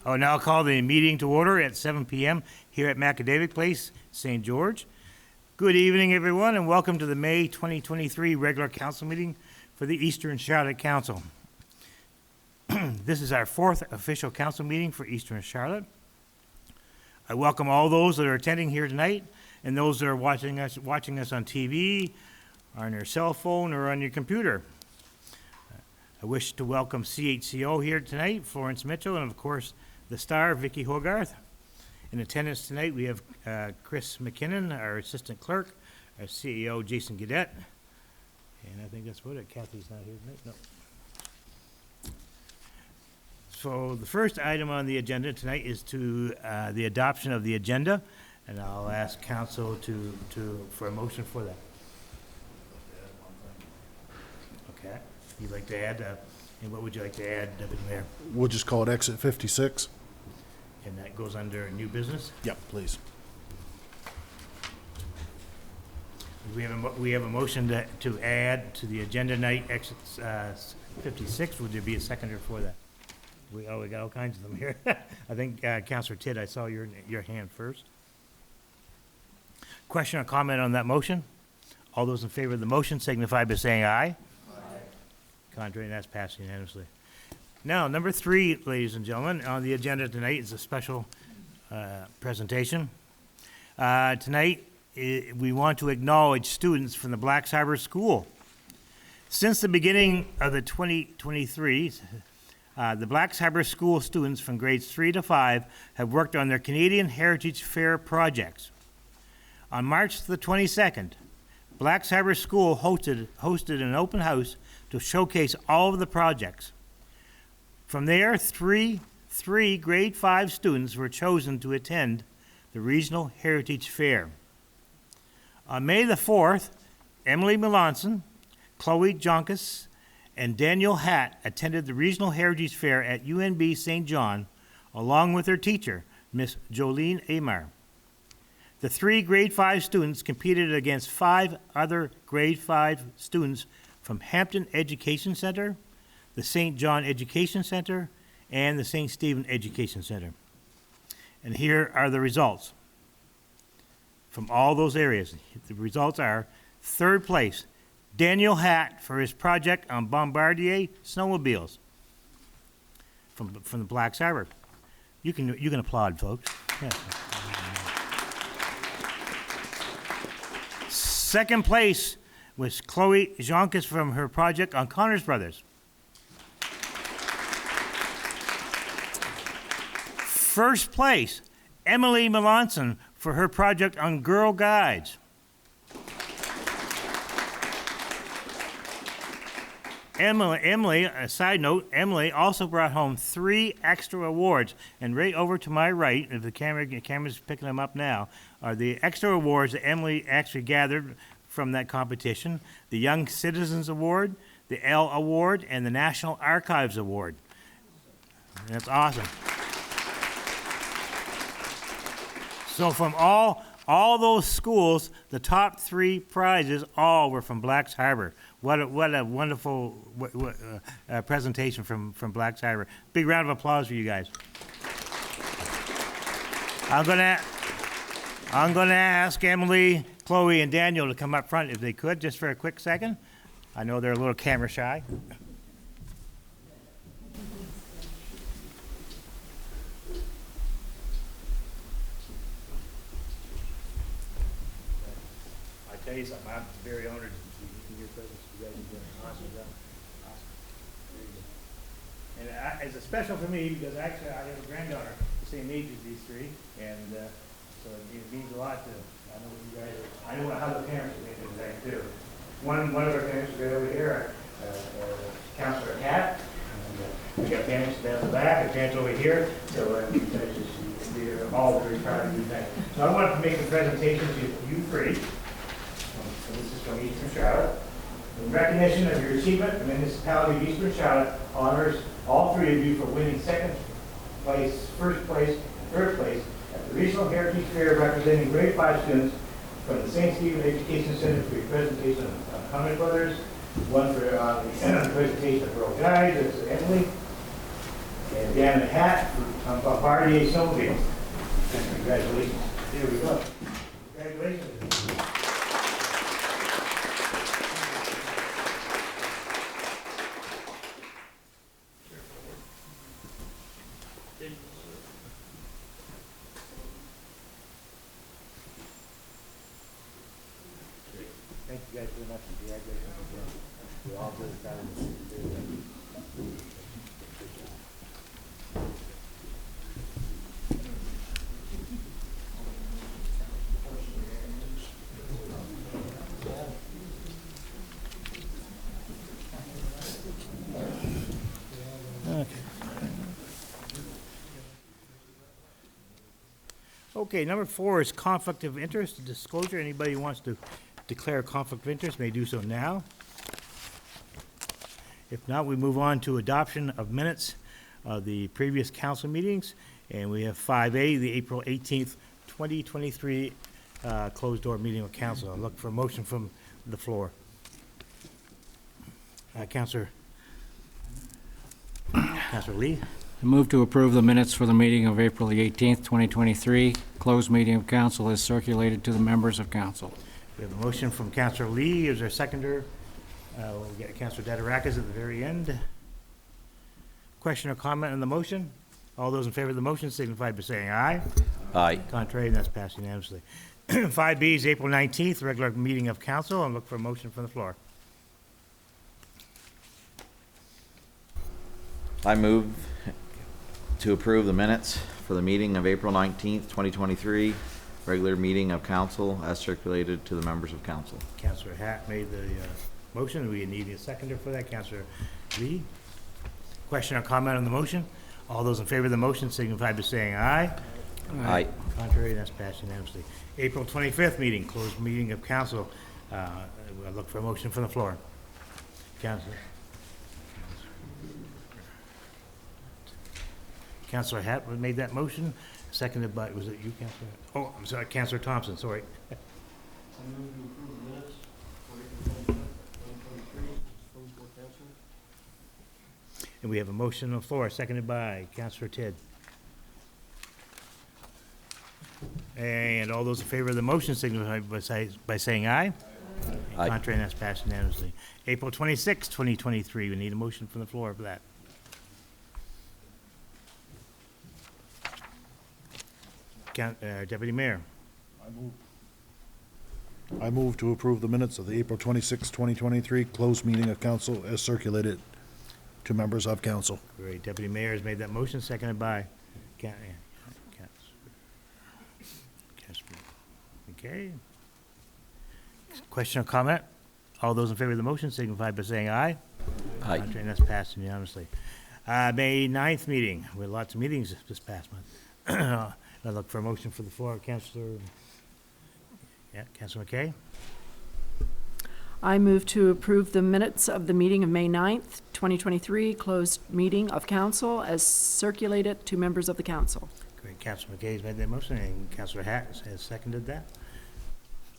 I will now call the meeting to order at 7 p.m. here at Macadavic Place, St. George. Good evening, everyone, and welcome to the May 2023 regular council meeting for the Eastern Charlotte Council. This is our fourth official council meeting for Eastern Charlotte. I welcome all those that are attending here tonight and those that are watching us on TV, on your cell phone, or on your computer. I wish to welcome CHCO here tonight, Florence Mitchell, and of course, the star, Vicki Hogarth. In attendance tonight, we have Chris McKinnon, our assistant clerk, our CEO, Jason Gaudette, and I think that's about it. Kathy's not here tonight, no. So the first item on the agenda tonight is the adoption of the agenda, and I'll ask council for a motion for that. Okay, you'd like to add, and what would you like to add, Deputy Mayor? We'll just call it exit 56. And that goes under new business? Yep, please. We have a motion to add to the agenda night exit 56. Would there be a seconder for that? We got all kinds of them here. I think Councilor Tidd, I saw your hand first. Question or comment on that motion? All those in favor of the motion signify by saying aye. Aye. Contrary, and that's passed unanimously. Now, number 3, ladies and gentlemen, on the agenda tonight is a special presentation. Tonight, we want to acknowledge students from the Blacks Harbor School. Since the beginning of the 2023, the Blacks Harbor School students from grades 3 to 5 have worked on their Canadian Heritage Fair projects. On March the 22nd, Blacks Harbor School hosted an open house to showcase all of the projects. From there, three grade 5 students were chosen to attend the Regional Heritage Fair. On May the 4th, Emily Melanson, Chloe Jonkus, and Daniel Hatt attended the Regional Heritage Fair at UNB St. John, along with their teacher, Miss Jolene Amar. The 3 grade 5 students competed against 5 other grade 5 students from Hampton Education Center, the St. John Education Center, and the St. Stephen Education Center. And here are the results from all those areas. The results are: 3rd place, Daniel Hatt for his project on Bombardier snowmobiles from the Blacks Harbor. You can applaud, folks. Yeah. 2nd place was Chloe Jonkus from her project on Connors Brothers. 1st place, Emily Melanson for her project on Girl Guides. Emily, a side note, Emily also brought home 3 extra awards. And right over to my right, if the camera's picking them up now, are the extra awards that Emily actually gathered from that competition: the Young Citizens Award, the L Award, and the National Archives Award. And that's awesome. So from all those schools, the top 3 prizes all were from Blacks Harbor. What a wonderful presentation from Blacks Harbor. Big round of applause for you guys. I'm gonna ask Emily, Chloe, and Daniel to come up front if they could, just for a quick second. I know they're a little camera shy. Tell you something, I'm very honored to be in your presence. You guys have done an awesome job. Awesome. Very good. And it's a special for me because actually I have a granddaughter the same age as these 3, and so it means a lot to. I know what you guys are. I know how the parents are making that too. One of our parents right over here, Councilor Hatt. We got parents down the back, and parents over here. So we're all very proud of you guys. So I wanted to make a presentation to you 3. This is from Eastern Charlotte. In recognition of your achievement, the Municipality of Eastern Charlotte honors all 3 of you for winning 2nd place, 1st place, and 3rd place at the Regional Heritage Fair, representing grade 5 students from the St. Stephen Education Center for your presentation on Connors Brothers, one for the presentation of Girl Guides, that's Emily, And Dan and Hat from Party Snowmobile. Congratulations. There we go. Congratulations. Thank you guys very much. Congratulations again. We're all really proud of you. Okay, number 4 is conflict of interest disclosure. Anybody who wants to declare a conflict of interest may do so now. If not, we move on to adoption of minutes of the previous council meetings. And we have 5A, the April 18th, 2023 closed-door meeting of council. I'll look for a motion from the floor. Councilor Lee. I move to approve the minutes for the meeting of April the 18th, 2023. Closed meeting of council is circulated to the members of council. We have a motion from Councilor Lee. Is there a seconder? We'll get Councilor Dadarakis at the very end. Question or comment on the motion? All those in favor of the motion signify by saying aye. Aye. Contrary, and that's passed unanimously. 5B is April 19th, regular meeting of council. I'll look for a motion from the floor. I move to approve the minutes for the meeting of April 19th, 2023, regular meeting of council as circulated to the members of council. Councilor Hat made the motion. We need a seconder for that. Councilor Lee. Question or comment on the motion? All those in favor of the motion signify by saying aye. Aye. Contrary, that's passed unanimously. April 25th meeting, closed meeting of council. We'll look for a motion from the floor. Councilor Hat made that motion, seconded by, was it you, Councilor? Oh, I'm sorry, Councilor Thompson, sorry. And we have a motion on the floor, seconded by Councilor Tidd. And all those in favor of the motion signify by saying aye. Aye. Contrary, and that's passed unanimously. April 26, 2023, we need a motion from the floor for that. Deputy Mayor. I move to approve the minutes of the April 26, 2023 closed meeting of council as circulated to members of council. Great. Deputy Mayor has made that motion, seconded by Okay. Question or comment? All those in favor of the motion signify by saying aye. Aye. Contrary, and that's passed unanimously. May 9th meeting. We had lots of meetings this past month. I look for a motion for the floor. Councilor McKay. I move to approve the minutes of the meeting of May 9th, 2023, closed meeting of council as circulated to members of the council. Great. Councilor McKay has made that motion, and Councilor Hatt has seconded that.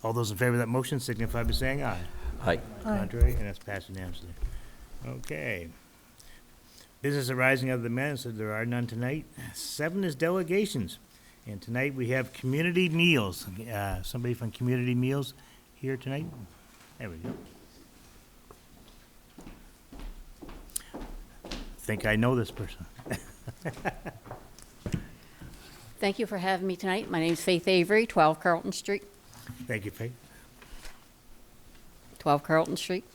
All those in favor of that motion signify by saying aye. Aye. Contrary, and that's passed unanimously. Okay. Business arising out of the minutes, so there are none tonight. 7 is delegations. And tonight we have community meals. Somebody from Community Meals here tonight? There we go. Think I know this person. Thank you for having me tonight. My name is Faith Avery, 12 Carlton Street. Thank you, Faith. 12 Carlton Street,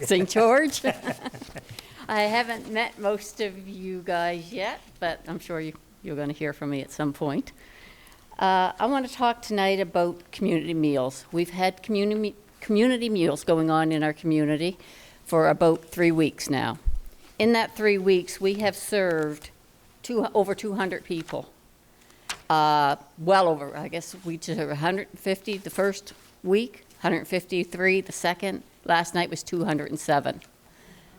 St. George. I haven't met most of you guys yet, but I'm sure you're going to hear from me at some point. I want to talk tonight about community meals. We've had community meals going on in our community for about 3 weeks now. In that 3 weeks, we have served over 200 people. Well over, I guess we did 150 the first week, 153 the second. Last night was 207.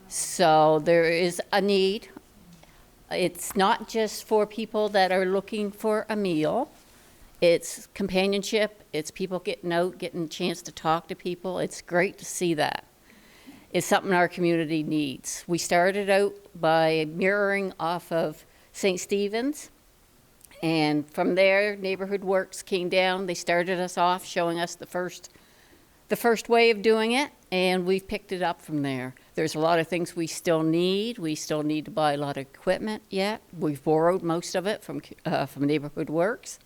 So there is a need. It's not just for people that are looking for a meal. It's companionship. It's people getting out, getting a chance to talk to people. It's great to see that. is something our community needs. We started out by mirroring off of St. Stephen's, and from there, Neighborhood Works came down. They started us off, showing us the first way of doing it, and we've picked it up from there. There's a lot of things we still need. We still need to buy a lot of equipment yet. We've borrowed most of it from Neighborhood Works.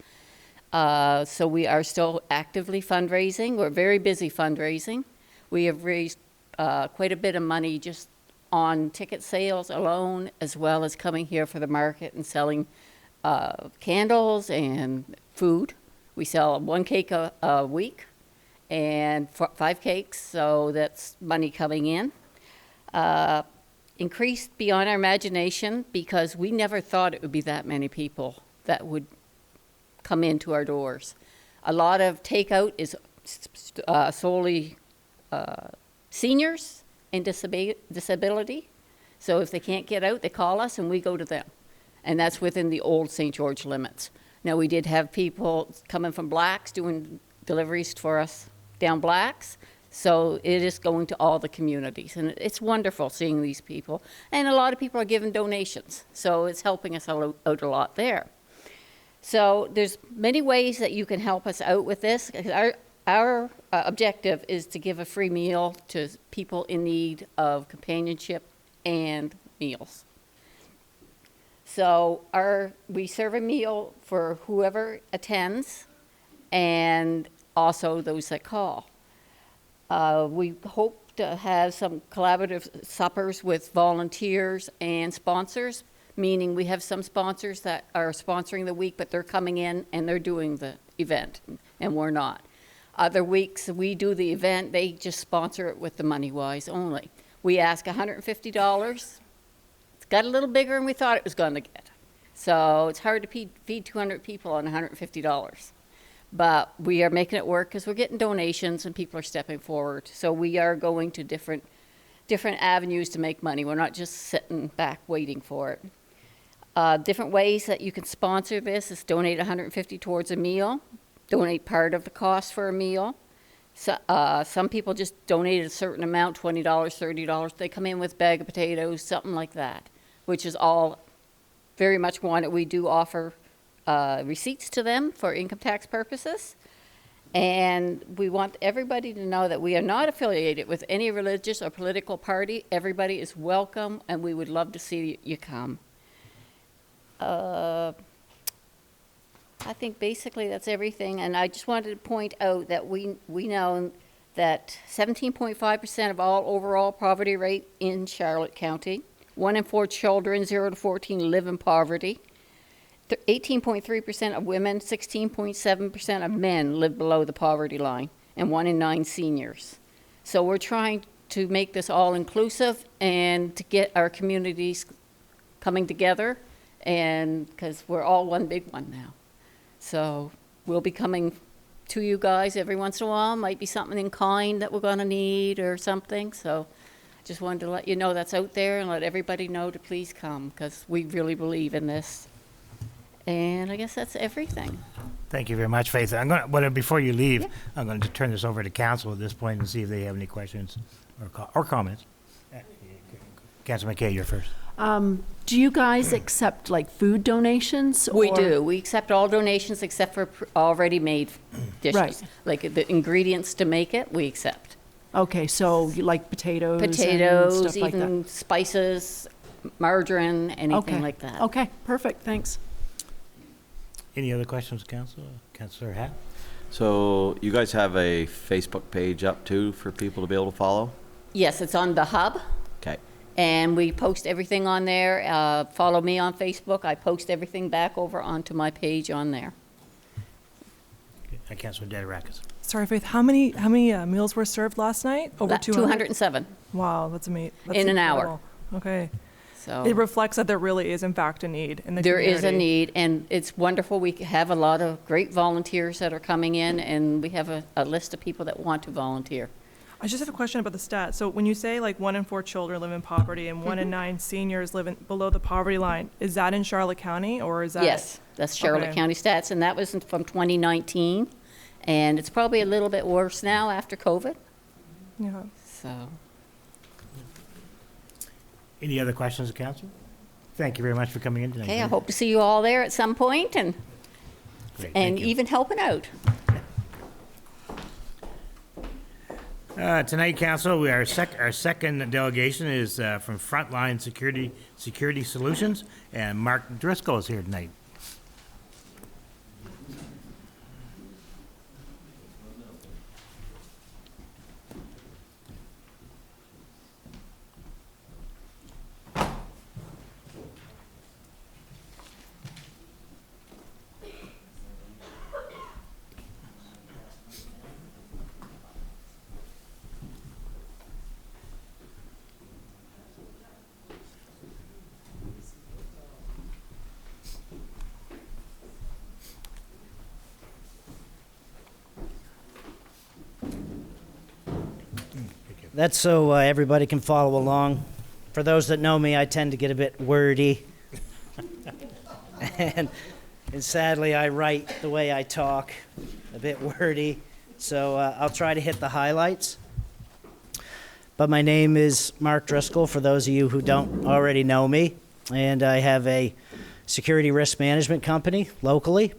So we are still actively fundraising. We're very busy fundraising. We have raised quite a bit of money just on ticket sales alone, as well as coming here for the market and selling candles and food. We sell 1 cake a week and 5 cakes, so that's money coming in. Increased beyond our imagination because we never thought it would be that many people that would come into our doors. A lot of takeout is solely seniors and disability. So if they can't get out, they call us and we go to them. And that's within the old St. George limits. Now, we did have people coming from Blacks doing deliveries for us down Blacks. So it is going to all the communities. And it's wonderful seeing these people. And a lot of people are giving donations. So it's helping us out a lot there. So there's many ways that you can help us out with this. Our objective is to give a free meal to people in need of companionship and meals. So we serve a meal for whoever attends and also those that call. We hope to have some collaborative suppers with volunteers and sponsors, meaning we have some sponsors that are sponsoring the week, but they're coming in and they're doing the event, and we're not. Other weeks, we do the event, they just sponsor it with the money-wise only. We ask $150. It's got a little bigger than we thought it was going to get. So it's hard to feed 200 people on $150. But we are making it work because we're getting donations and people are stepping forward. So we are going to different avenues to make money. We're not just sitting back waiting for it. Different ways that you can sponsor this is donate $150 towards a meal. Donate part of the cost for a meal. So, some people just donate a certain amount, $20, $30. They come in with a bag of potatoes, something like that, which is all very much wanted. We do offer receipts to them for income tax purposes. And we want everybody to know that we are not affiliated with any religious or political party. Everybody is welcome, and we would love to see you come. I think basically that's everything, and I just wanted to point out that we know that 17.5% of all overall poverty rate in Charlotte County, 1 in 4 children 0 to 14 live in poverty, 18.3% of women, 16.7% of men live below the poverty line, and 1 in 9 seniors. So we're trying to make this all inclusive and to get our communities coming together, and because we're all one big one now. So we'll be coming to you guys every once in a while. Might be something in kind that we're going to need or something. So just wanted to let you know that's out there and let everybody know to please come because we really believe in this. And I guess that's everything. Thank you very much, Faith. Before you leave, I'm going to turn this over to council at this point and see if they have any questions or comments. Councilor McKay, you're first. Do you guys accept like food donations? We or- do. We accept all donations except for already made dishes. Right. Like the ingredients to make it, we accept. Okay, so you like potatoes and Potatoes, stuff like even that? spices, margarine, anything Okay. like that. Okay, perfect, thanks. Any other questions, council? Councilor Hatt? So you guys have a Facebook page up too for people to be able to follow? Yes, it's on the hub. Okay. And we post everything on there. Follow me on Facebook. I post everything back over onto my page on there. Councilor Dederakis. Sorry, Faith, how many meals were served last night? Over 200? 207 Wow, that's amazing. in an hour. Okay. So It reflects that there really is, in fact, a need in the there community. is a need, and it's wonderful. We have a lot of great volunteers that are coming in, and we have a list of people that want to volunteer. I just have a question about the stats. So when you say like 1 in 4 children live in poverty and 1 in 9 seniors live below the poverty line, is that in Charlotte County or is that? Yes, that's Charlotte Okay. County stats, and that was from 2019, and it's probably a little bit worse now after COVID, Yeah. so. Any other questions of council? Thank you very much for coming in tonight. Okay, I hope to see you all there at some point and Great, thank you. even helping out. Tonight, council, our second delegation is from Frontline Security Solutions, and Mark Driscoll is here tonight. That's so everybody can follow along. For those that know me, I tend to get a bit wordy. and sadly, I write the way I talk, a bit wordy. So I'll try to hit the highlights. But my name is Mark Driscoll, for those of you who don't already know me. And I have a security risk management company locally.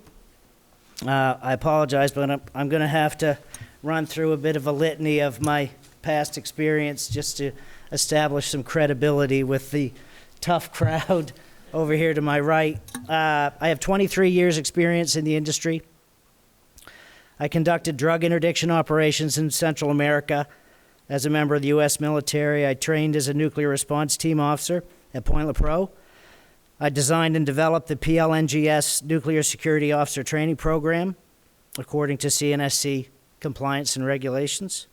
I apologize, but I'm going to have to run through a bit of a litany of my past experience just to establish some credibility with the tough crowd over here to my right. I have 23 years experience in the industry. I conducted drug interdiction operations in Central America as a member of the U.S. military. I trained as a nuclear response team officer at Point Lepreau. I designed and developed the PLNGS Nuclear Security Officer Training Program according to CNSC compliance and regulations.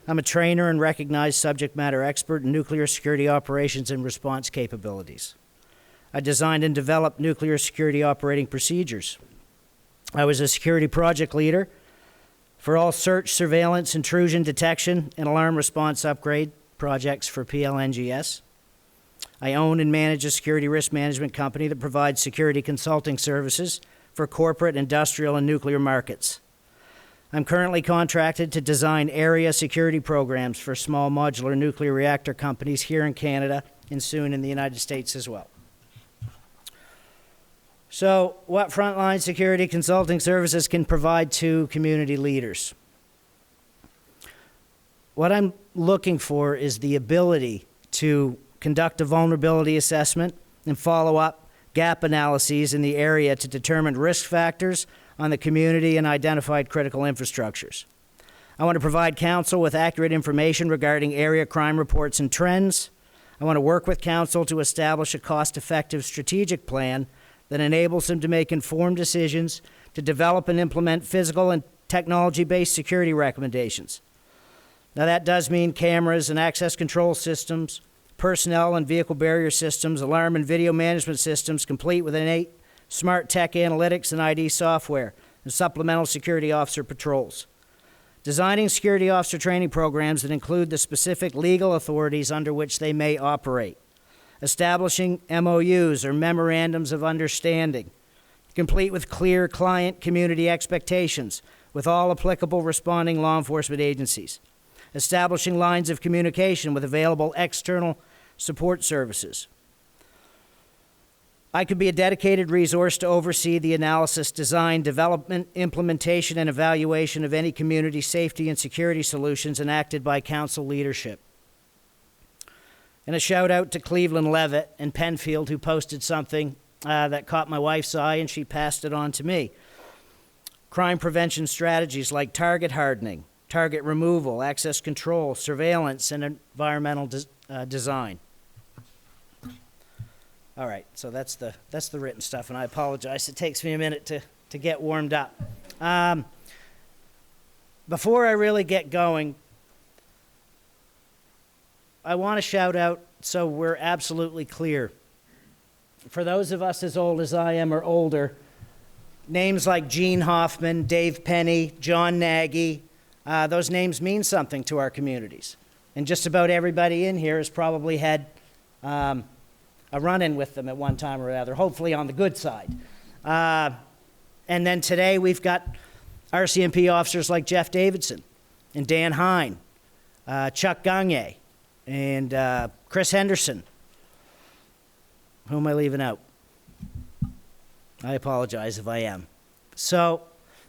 I'm a trainer and recognized subject matter expert in nuclear security operations and response capabilities. I designed and developed nuclear security operating procedures. I was a security project leader for all search, surveillance, intrusion detection, and alarm response upgrade projects for PLNGS. I own and manage a security risk management company that provides security consulting services for corporate, industrial, and nuclear markets. I'm currently contracted to design area security programs for small modular nuclear reactor companies here in Canada and soon in the United States as well. So, what Frontline Security Consulting Services can provide to community leaders? What I'm looking for is the ability to conduct a vulnerability assessment and follow up gap analyses in the area to determine risk factors on the community and identified critical infrastructures. I want to provide council with accurate information regarding area crime reports and trends. I want to work with council to establish a cost-effective strategic plan that enables them to make informed decisions to develop and implement physical and technology-based security recommendations. Now that does mean cameras and access control systems, personnel and vehicle barrier systems, alarm and video management systems complete with innate smart tech analytics and ID software, and supplemental security officer patrols. Designing security officer training programs that include the specific legal authorities under which they may operate. Establishing MOUs or memorandums of understanding, complete with clear client community expectations with all applicable responding law enforcement agencies. Establishing lines of communication with available external support services. I could be a dedicated resource to oversee the analysis, design, development, implementation, and evaluation of any community safety and security solutions enacted by council leadership. And a shout out to Cleveland Levitt and Penfield, who posted something that caught my wife's eye and she passed it on to me. Crime prevention strategies like target hardening, target removal, access control, surveillance, and environmental design. All right, so that's the written stuff, and I apologize. It takes me a minute to get warmed up. Before I really get going, I want to shout out, so we're absolutely clear. For those of us as old as I am or older, names like Gene Hoffman, Dave Penny, John Nagy, those names mean something to our communities. And just about everybody in here has probably had a run-in with them at one time or another, hopefully on the good side. And then today we've got RCMP officers like Jeff Davidson and Dan Hine, Chuck Gagne, and Chris Henderson, Who am I leaving out? I apologize if I am. So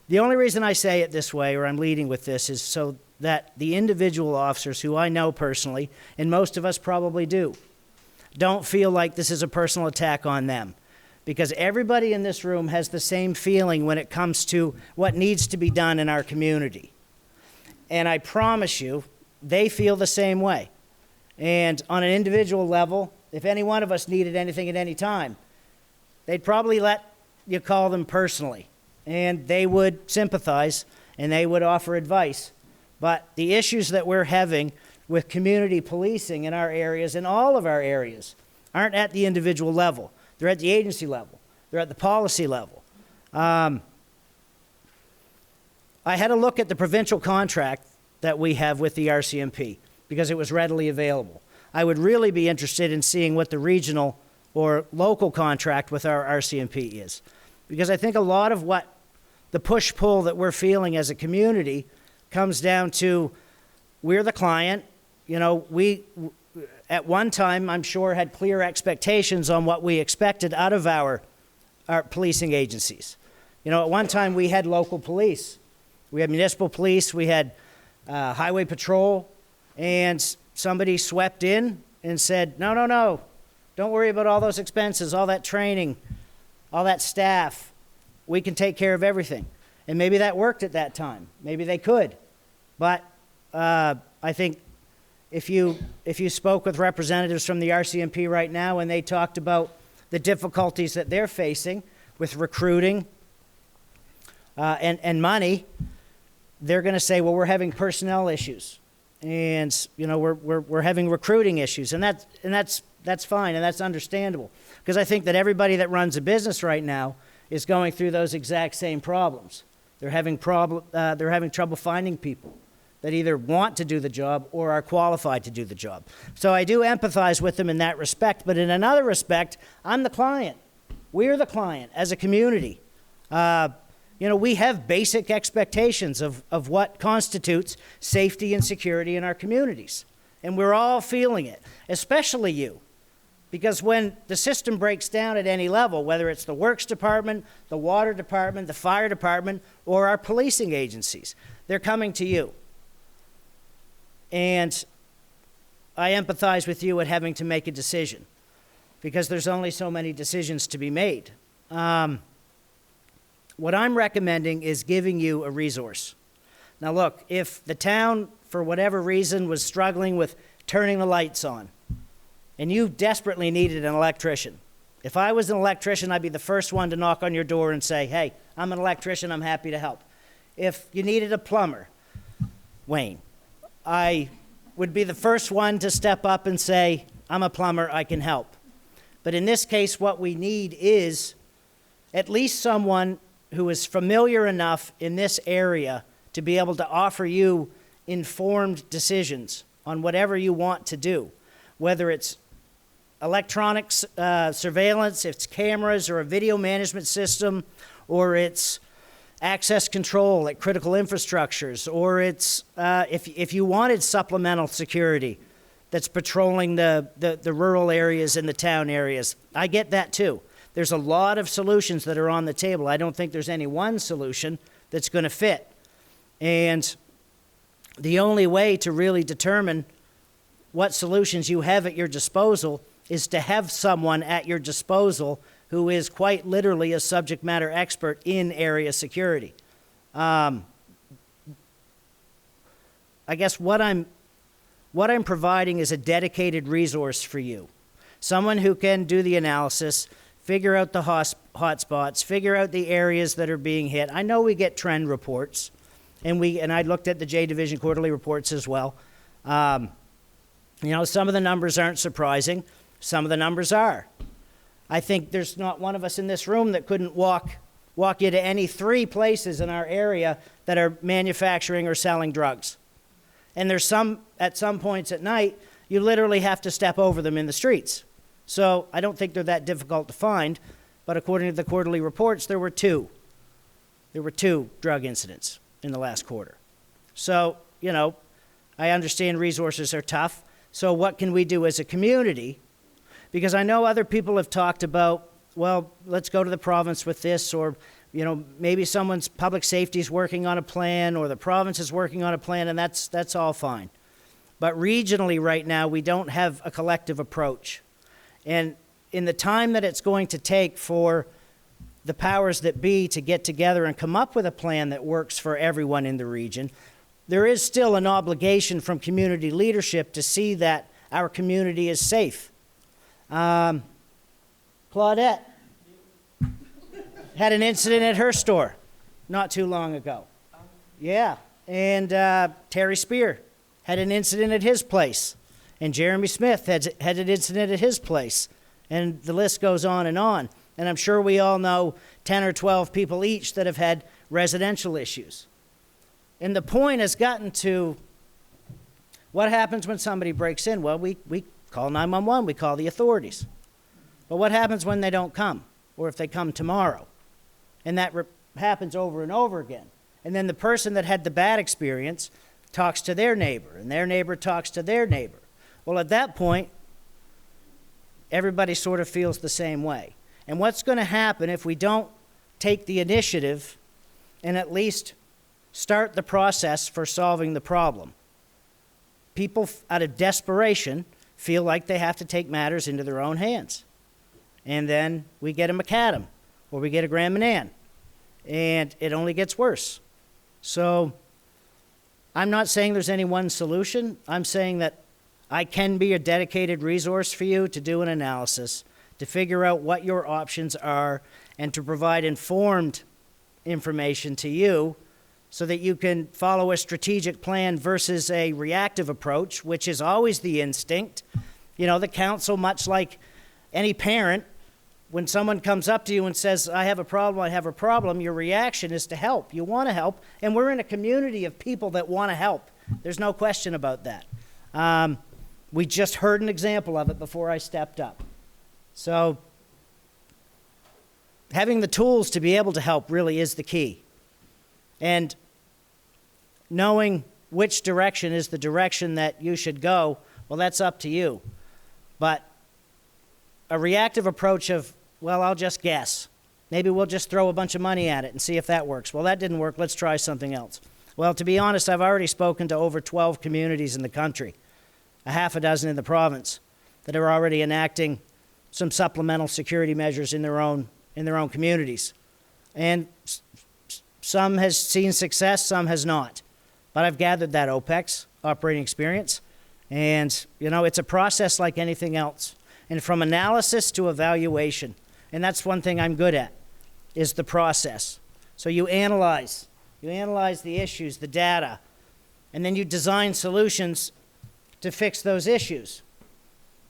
the only reason I say it this way, or I'm leading with this, is so that the individual officers who I know personally, and most of us probably do, don't feel like this is a personal attack on them. Because everybody in this room has the same feeling when it comes to what needs to be done in our community. And I promise you, they feel the same way. And on an individual level, if any one of us needed anything at any time, they'd probably let you call them personally. And they would sympathize and they would offer advice. But the issues that we're having with community policing in our areas, in all of our areas, aren't at the individual level. They're at the agency level. They're at the policy level. I had a look at the provincial contract that we have with the RCMP because it was readily available. I would really be interested in seeing what the regional or local contract with our RCMP is, because I think a lot of what the push-pull that we're feeling as a community comes down to we're the client. You know, we at one time, I'm sure, had clear expectations on what we expected out of our policing agencies. You know, at one time we had local police. We had municipal police, we had highway patrol, and somebody swept in and said, no, no, no, don't worry about all those expenses, all that training, all that staff. We can take care of everything. And maybe that worked at that time. Maybe they could. But I think if you spoke with representatives from the RCMP right now and they talked about the difficulties that they're facing with recruiting and money, they're going to say, well, we're having personnel issues, and you know we're having recruiting issues, and that's fine and that's understandable, because I think that everybody that runs a business right now is going through those exact same problems. They're having trouble finding people that either want to do the job or are qualified to do the job. So I do empathize with them in that respect, but in another respect, I'm the client. We're the client as a community. You know, we have basic expectations of what constitutes safety and security in our communities. And we're all feeling it, especially you. Because when the system breaks down at any level, whether it's the works department, the water department, the fire department, or our policing agencies, they're coming to you. And I empathize with you at having to make a decision, because there's only so many decisions to be made. What I'm recommending is giving you a resource. Now look, if the town, for whatever reason, was struggling with turning the lights on, and you desperately needed an electrician, if I was an electrician, I'd be the first one to knock on your door and say, hey, I'm an electrician, I'm happy to help. If you needed a plumber, Wayne, I would be the first one to step up and say, I'm a plumber, I can help. But in this case, what we need is at least someone who is familiar enough in this area to be able to offer you informed decisions on whatever you want to do, whether it's electronic surveillance, if it's cameras or a video management system, or it's access control at critical infrastructures, or it's if you wanted supplemental security that's patrolling the rural areas and the town areas. I get that too. There's a lot of solutions that are on the table. I don't think there's any one solution that's going to fit. And the only way to really determine what solutions you have at your disposal is to have someone at your disposal who is quite literally a subject matter expert in area security. I guess what I'm providing is a dedicated resource for you. Someone who can do the analysis, figure out the hot spots, figure out the areas that are being hit. I know we get trend reports, and I looked at the J Division quarterly reports as well. You know, some of the numbers aren't surprising. Some of the numbers are. I think there's not one of us in this room that couldn't walk you to any 3 places in our area that are manufacturing or selling drugs. And there's some, at some points at night, you literally have to step over them in the streets. So I don't think they're that difficult to find, but according to the quarterly reports, there were 2. There were 2 drug incidents in the last quarter. So, you know, I understand resources are tough. So what can we do as a community? Because I know other people have talked about, well, let's go to the province with this, or, you know, maybe someone's public safety is working on a plan, or the province is working on a plan, and that's all fine. But regionally right now, we don't have a collective approach. And in the time that it's going to take for the powers that be to get together and come up with a plan that works for everyone in the region, there is still an obligation from community leadership to see that our community is safe. Claudette had an incident at her store not too long ago. Yeah, and Terry Spear had an incident at his place, and Jeremy Smith had an incident at his place, and the list goes on. And I'm sure we all know 10 or 12 people each that have had residential issues. And the point has gotten to, what happens when somebody breaks in? Well, we call 911, we call the authorities. But what happens when they don't come, or if they come tomorrow? And that happens over and over again. And then the person that had the bad experience talks to their neighbor, and their neighbor talks to their neighbor. Well, at that point, everybody sort of feels the same way. And what's going to happen if we don't take the initiative and at least start the process for solving the problem? People, out of desperation, feel like they have to take matters into their own hands. And then we get a macadam, or we get a Grand Manan, and it only gets worse. So I'm not saying there's any one solution. I'm saying that I can be a dedicated resource for you to do an analysis, to figure out what your options are, and to provide informed information to you so that you can follow a strategic plan versus a reactive approach, which is always the instinct. You know, the council, much like any parent, when someone comes up to you and says, I have a problem, your reaction is to help. You want to help, and we're in a community of people that want to help. There's no question about that. We just heard an example of it before I stepped up. So having the tools to be able to help really is the key. And knowing which direction is the direction that you should go, well, that's up to you. But a reactive approach of, well, I'll just guess. Maybe we'll just throw a bunch of money at it and see if that works. Well, that didn't work. Let's try something else. Well, to be honest, I've already spoken to over 12 communities in the country, a half a dozen in the province, that are already enacting some supplemental security measures in their own communities. And some has seen success, some has not. But I've gathered that OPEX, operating experience, and, you know, it's a process like anything else. And from analysis to evaluation, and that's one thing I'm good at, is the process. So you analyze the issues, the data, and then you design solutions to fix those issues.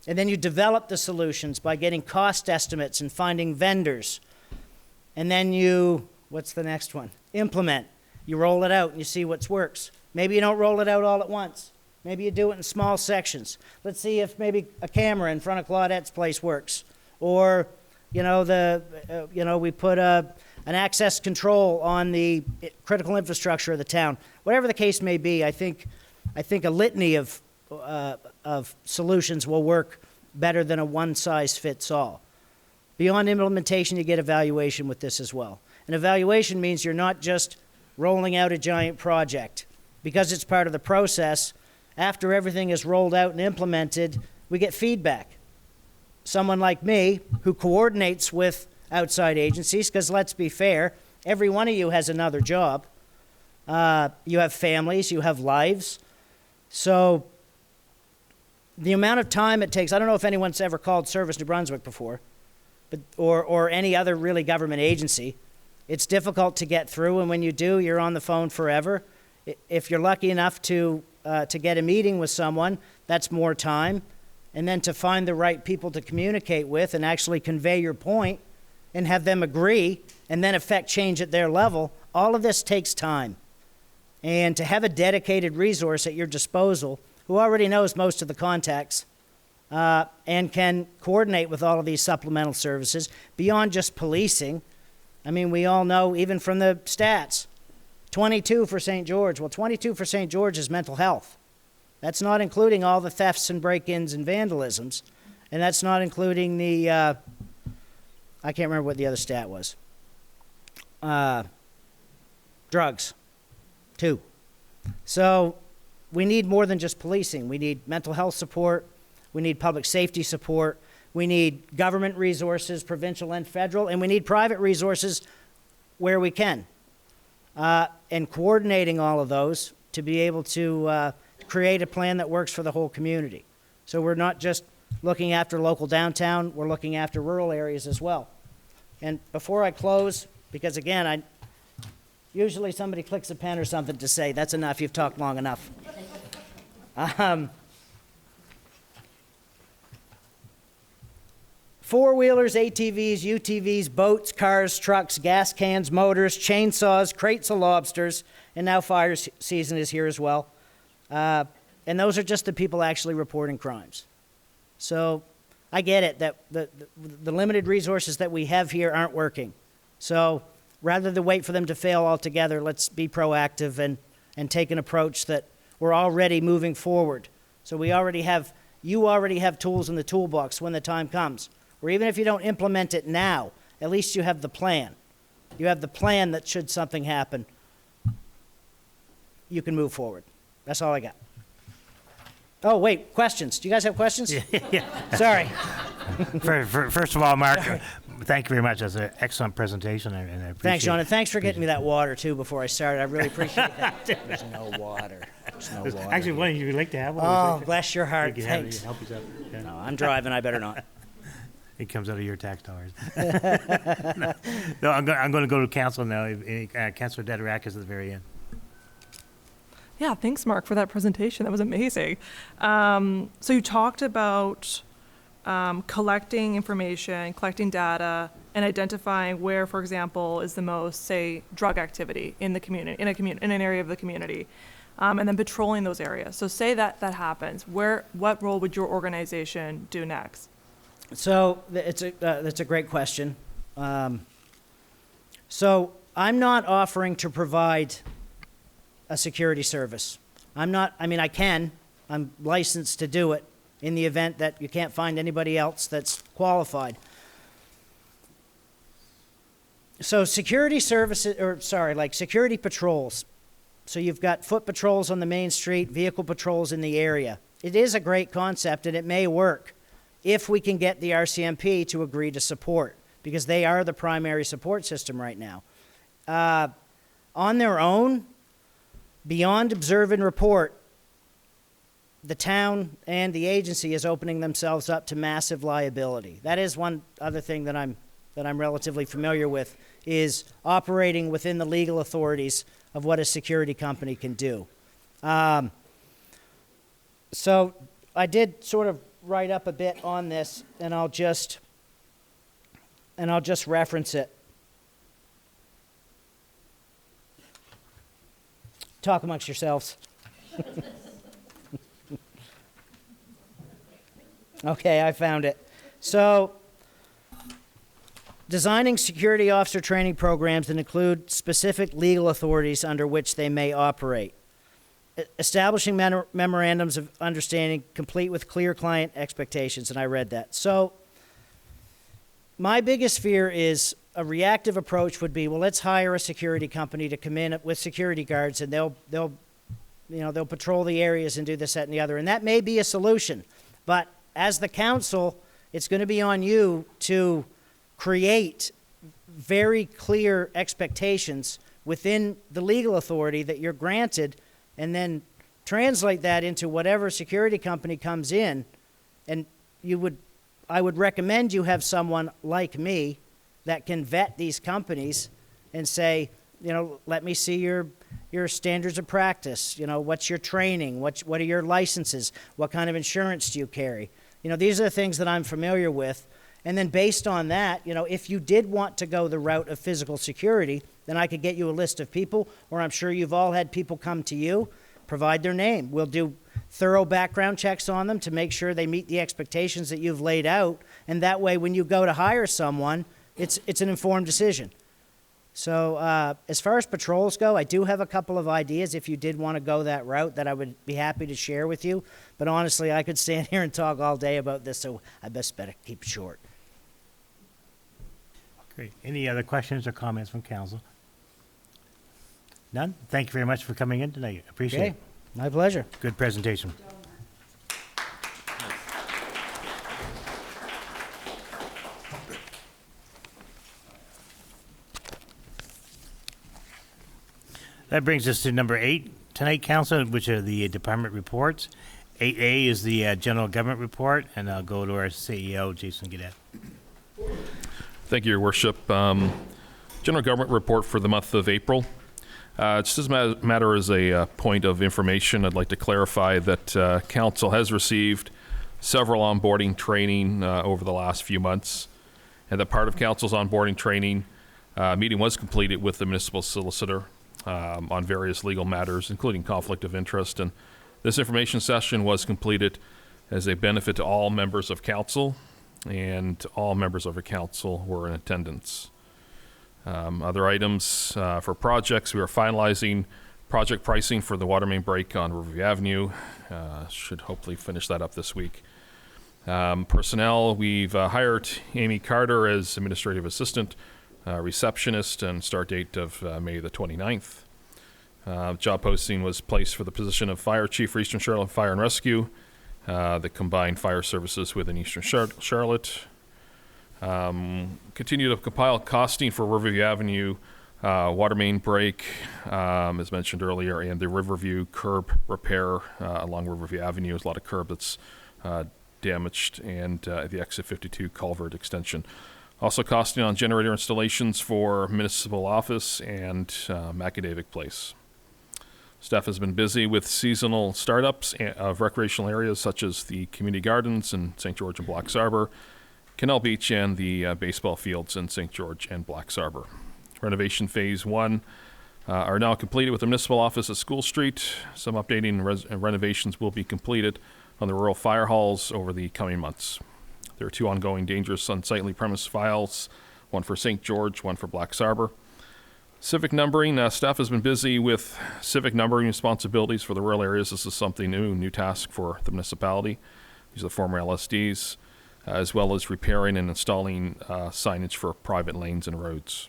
And then you develop the solutions by getting cost estimates and finding vendors. And then you, what's the next one? Implement. You roll it out and you see what works. Maybe you don't roll it out all at once. Maybe you do it in small sections. Let's see if maybe a camera in front of Claudette's place works. Or, you know, we put an access control on the critical infrastructure of the town. Whatever the case may be, I think a litany of solutions will work better than a one-size-fits-all. Beyond implementation, you get evaluation with this as well. And evaluation means you're not just rolling out a giant project. Because it's part of the process, after everything is rolled out and implemented, we get feedback. Someone like me, who coordinates with outside agencies, because let's be fair, every one of you has another job. You have families, you have lives. So the amount of time it takes, I don't know if anyone's ever called Service New Brunswick before, but or any other really government agency. It's difficult to get through, and when you do, you're on the phone forever. If you're lucky enough to get a meeting with someone, that's more time. And then to find the right people to communicate with and actually convey your point and have them agree and then affect change at their level, all of this takes time. And to have a dedicated resource at your disposal who already knows most of the contacts and can coordinate with all of these supplemental services beyond just policing. I mean, we all know, even from the stats, 22 for St. George. Well, 22 for St. George is mental health. That's not including all the thefts and break-ins and vandalisms. And that's not including the, I can't remember what the other stat was. Drugs, 2. So we need more than just policing. We need mental health support. We need public safety support. We need government resources, provincial and federal, and we need private resources where we can. And coordinating all of those to be able to create a plan that works for the whole community. So we're not just looking after local downtown, we're looking after rural areas as well. And before I close, because again, usually somebody clicks a pen or something to say, that's enough, you've talked long enough. Four-wheelers, ATVs, UTVs, boats, cars, trucks, gas cans, motors, chainsaws, crates of lobsters, and now fire season is here as well. And those are just the people actually reporting crimes. So I get it that the limited resources that we have here aren't working. So rather than wait for them to fail altogether, let's be proactive and take an approach that we're already moving forward. So you already have tools in the toolbox when the time comes. Or even if you don't implement it now, at least you have the plan. You have the plan that should something happen, you can move forward. That's all I got. Oh, wait, questions. Do you guys have questions? Yeah. Sorry. First of all, Mark, thank you very much. That's an excellent presentation, and I appreciate it. Thanks, John, and thanks for getting me that water, too, before I started. I really appreciate that. There's no water. There's no water. Actually, one you would like to have one? Oh, bless your heart. You can have it, Thanks. help yourself. Yeah. No, I'm driving. I better not. It comes out of your tax dollars. No, I'm going to go to council now. Councilor Dederak is at the very end. Yeah, thanks, Mark, for that presentation. That was amazing. So you talked about collecting information, collecting data, and identifying where, for example, is the most, say, drug activity in the community, in an area of the community, and then patrolling those areas. So say that happens. What role would your organization do next? So that's a great question. So I'm not offering to provide a security service. I can. I'm licensed to do it in the event that you can't find anybody else that's qualified. So security services, like security patrols. So you've got foot patrols on the main street, vehicle patrols in the area. It is a great concept, and it may work if we can get the RCMP to agree to support, because they are the primary support system right now. On their own, beyond observe and report, the town and the agency is opening themselves up to massive liability. That is one other thing that I'm relatively familiar with, is operating within the legal authorities of what a security company can do. So I did sort of write up a bit on this, and I'll just reference it. Talk amongst yourselves. Okay, I found it. So, designing security officer training programs that include specific legal authorities under which they may operate. Establishing memorandums of understanding complete with clear client expectations, and I read that. So, my biggest fear is a reactive approach would be, well, let's hire a security company to come in with security guards, and they'll patrol the areas and do this, that, and the other. And that may be a solution. But as the council, it's going to be on you to create very clear expectations within the legal authority that you're granted, and then translate that into whatever security company comes in. And I would recommend you have someone like me that can vet these companies and say, let me see your standards of practice. What's your training? What are your licenses? What kind of insurance do you carry? These are the things that I'm familiar with. And then based on that, if you did want to go the route of physical security, then I could get you a list of people, or I'm sure you've all had people come to you, provide their name. We'll do thorough background checks on them to make sure they meet the expectations that you've laid out. And that way, when you go to hire someone, it's an informed decision. So as far as patrols go, I do have a couple of ideas if you did want to go that route that I would be happy to share with you. But honestly, I could stand here and talk all day about this, so I best better keep it short. Great. Any other questions or comments from council? None? Thank you very much for coming in tonight. Appreciate Okay, it. my pleasure. Good presentation. That brings us to number 8 tonight, council, which are the department reports. 8A is the general government report, and I'll go to our CEO, Jason Gadet. Thank you, Your Worship. General government report for the month of April. Just as a matter as a point of information, I'd like to clarify that council has received several onboarding training over the last few months, and that part of council's onboarding training meeting was completed with the municipal solicitor on various legal matters, including conflict of interest. And this information session was completed as a benefit to all members of council, and all members of the council were in attendance. Other items for projects, we are finalizing project pricing for the water main break on Riverview Avenue. Should hopefully finish that up this week. Personnel, we've hired Amy Carter as administrative assistant, receptionist, and start date of May the 29th. Job posting was placed for the position of fire chief for Eastern Charlotte Fire and Rescue, the combined fire services within Eastern Charlotte. Continue to compile costing for Riverview Avenue water main break, as mentioned earlier, and the Riverview curb repair along Riverview Avenue. There's a lot of curb that's damaged, and the exit 52 culvert extension. Also costing on generator installations for municipal office and Macadavic Place. Staff has been busy with seasonal startups of recreational areas such as the community gardens in St. George and Blacks Arbor, Canal Beach, and the baseball fields in St. George and Blacks Arbor. Renovation phase 1 are now completed with the municipal office at School Street. Some updating and renovations will be completed on the rural fire halls over the coming months. There are 2 ongoing dangerous unsightly premise files, one for St. George, one for Blacks Arbor. Civic numbering, staff has been busy with civic numbering responsibilities for the rural areas. This is something new task for the municipality. These are the former LSDs, as well as repairing and installing signage for private lanes and roads.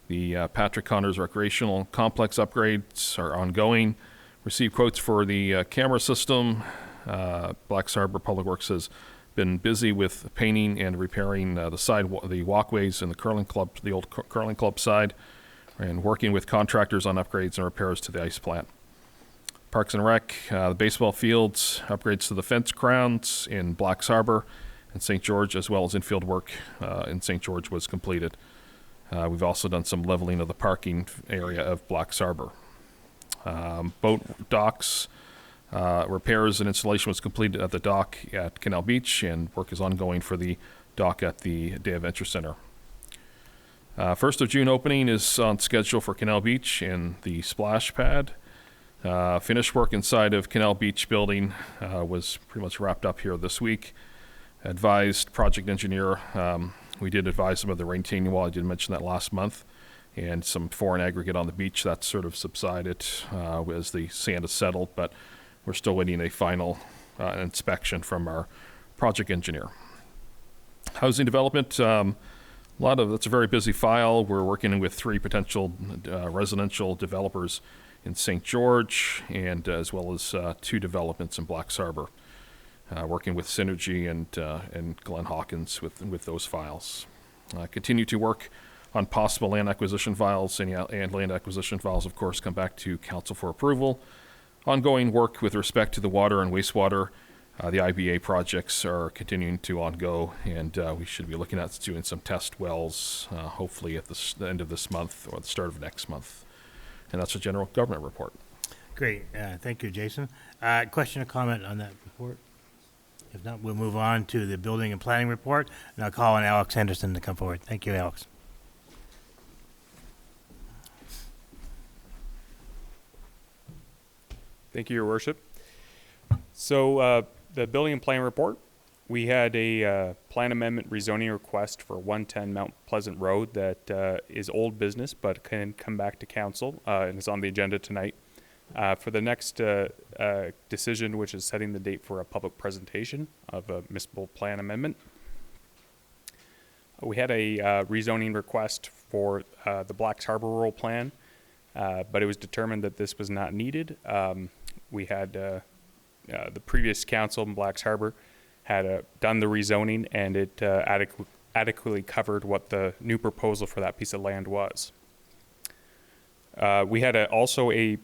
The Patrick Connors Recreational Complex upgrades are ongoing. Received quotes for the camera system. Blacks Arbor Public Works has been busy with painting and repairing the walkways in the curling club, the old curling club side, and working with contractors on upgrades and repairs to the ice plant. Parks and Rec, the baseball fields, upgrades to the fence grounds in Blacks Arbor and St. George, as well as infield work in St. George was completed. We've also done some leveling of the parking area of Blacks Arbor. Boat docks, repairs and installation was completed at the dock at Canal Beach, and work is ongoing for the dock at the Day Adventure Center. 1st of June opening is on schedule for Canal Beach and the splash pad. Finished work inside of Canal Beach building was pretty much wrapped up here this week. Advised project engineer, we did advise him of the retaining wall. I did mention that last month, and some foreign aggregate on the beach. That's sort of subsided as the sand has settled, but we're still waiting a final inspection from our project engineer. Housing development, that's a very busy file. We're working with 3 potential residential developers in St. George, and as well as 2 developments in Blacks Arbor. Working with Synergy and Glenn Hawkins with those files. Continue to work on possible land acquisition files, and land acquisition files, of course, come back to council for approval. Ongoing work with respect to the water and wastewater. The IBA projects are continuing to ongo, and we should be looking at doing some test wells, hopefully at the end of this month or the start of next month. And that's a general government report. Great. Thank you, Jason. Question or comment on that report? If not, we'll move on to the building and planning report, and I'll call on Alex Henderson to come forward. Thank you, Alex. Thank you, Your Worship. So the building and planning report, We had a plan amendment rezoning request for 110 Mount Pleasant Road that is old business but can come back to council and is on the agenda tonight. For the next decision, which is setting the date for a public presentation of a municipal plan amendment. We had a rezoning request for the Blacks Harbor Rural Plan, but it was determined that this was not needed. We had the previous council in Blacks Harbor had done the rezoning, and it adequately covered what the new proposal for that piece of land was. We had also a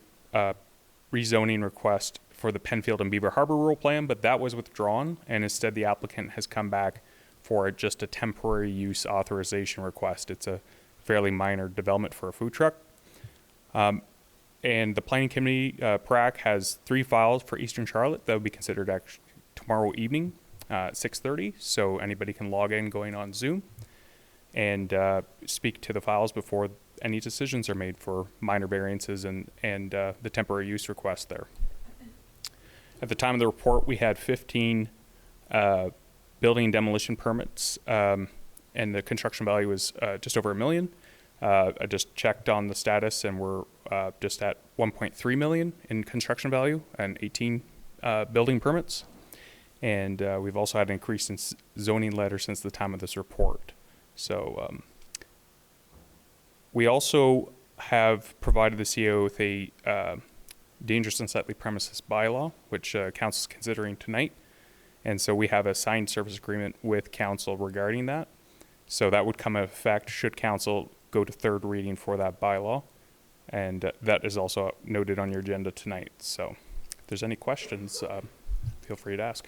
rezoning request for the Penfield and Beaver Harbor Rural Plan, but that was withdrawn, and instead the applicant has come back for just a temporary use authorization request. It's a fairly minor development for a food truck. And the Planning Committee, PRAC, has 3 files for Eastern Charlotte that will be considered tomorrow evening, 6:30, so anybody can log in going on Zoom and speak to the files before any decisions are made for minor variances and the temporary use request there. At the time of the report, we had 15 building demolition permits, and the construction value was just over $1 million. I just checked on the status, and we're just at 1.3 million in construction value and 18 building permits. And we've also had an increase in zoning letters since the time of this report. So we also have provided the CEO with a dangerous unsightly premises bylaw, which council is considering tonight. And so we have a signed service agreement with council regarding that. So that would come into effect should council go to 3rd reading for that bylaw. And that is also noted on your agenda tonight. So if there's any questions, feel free to ask.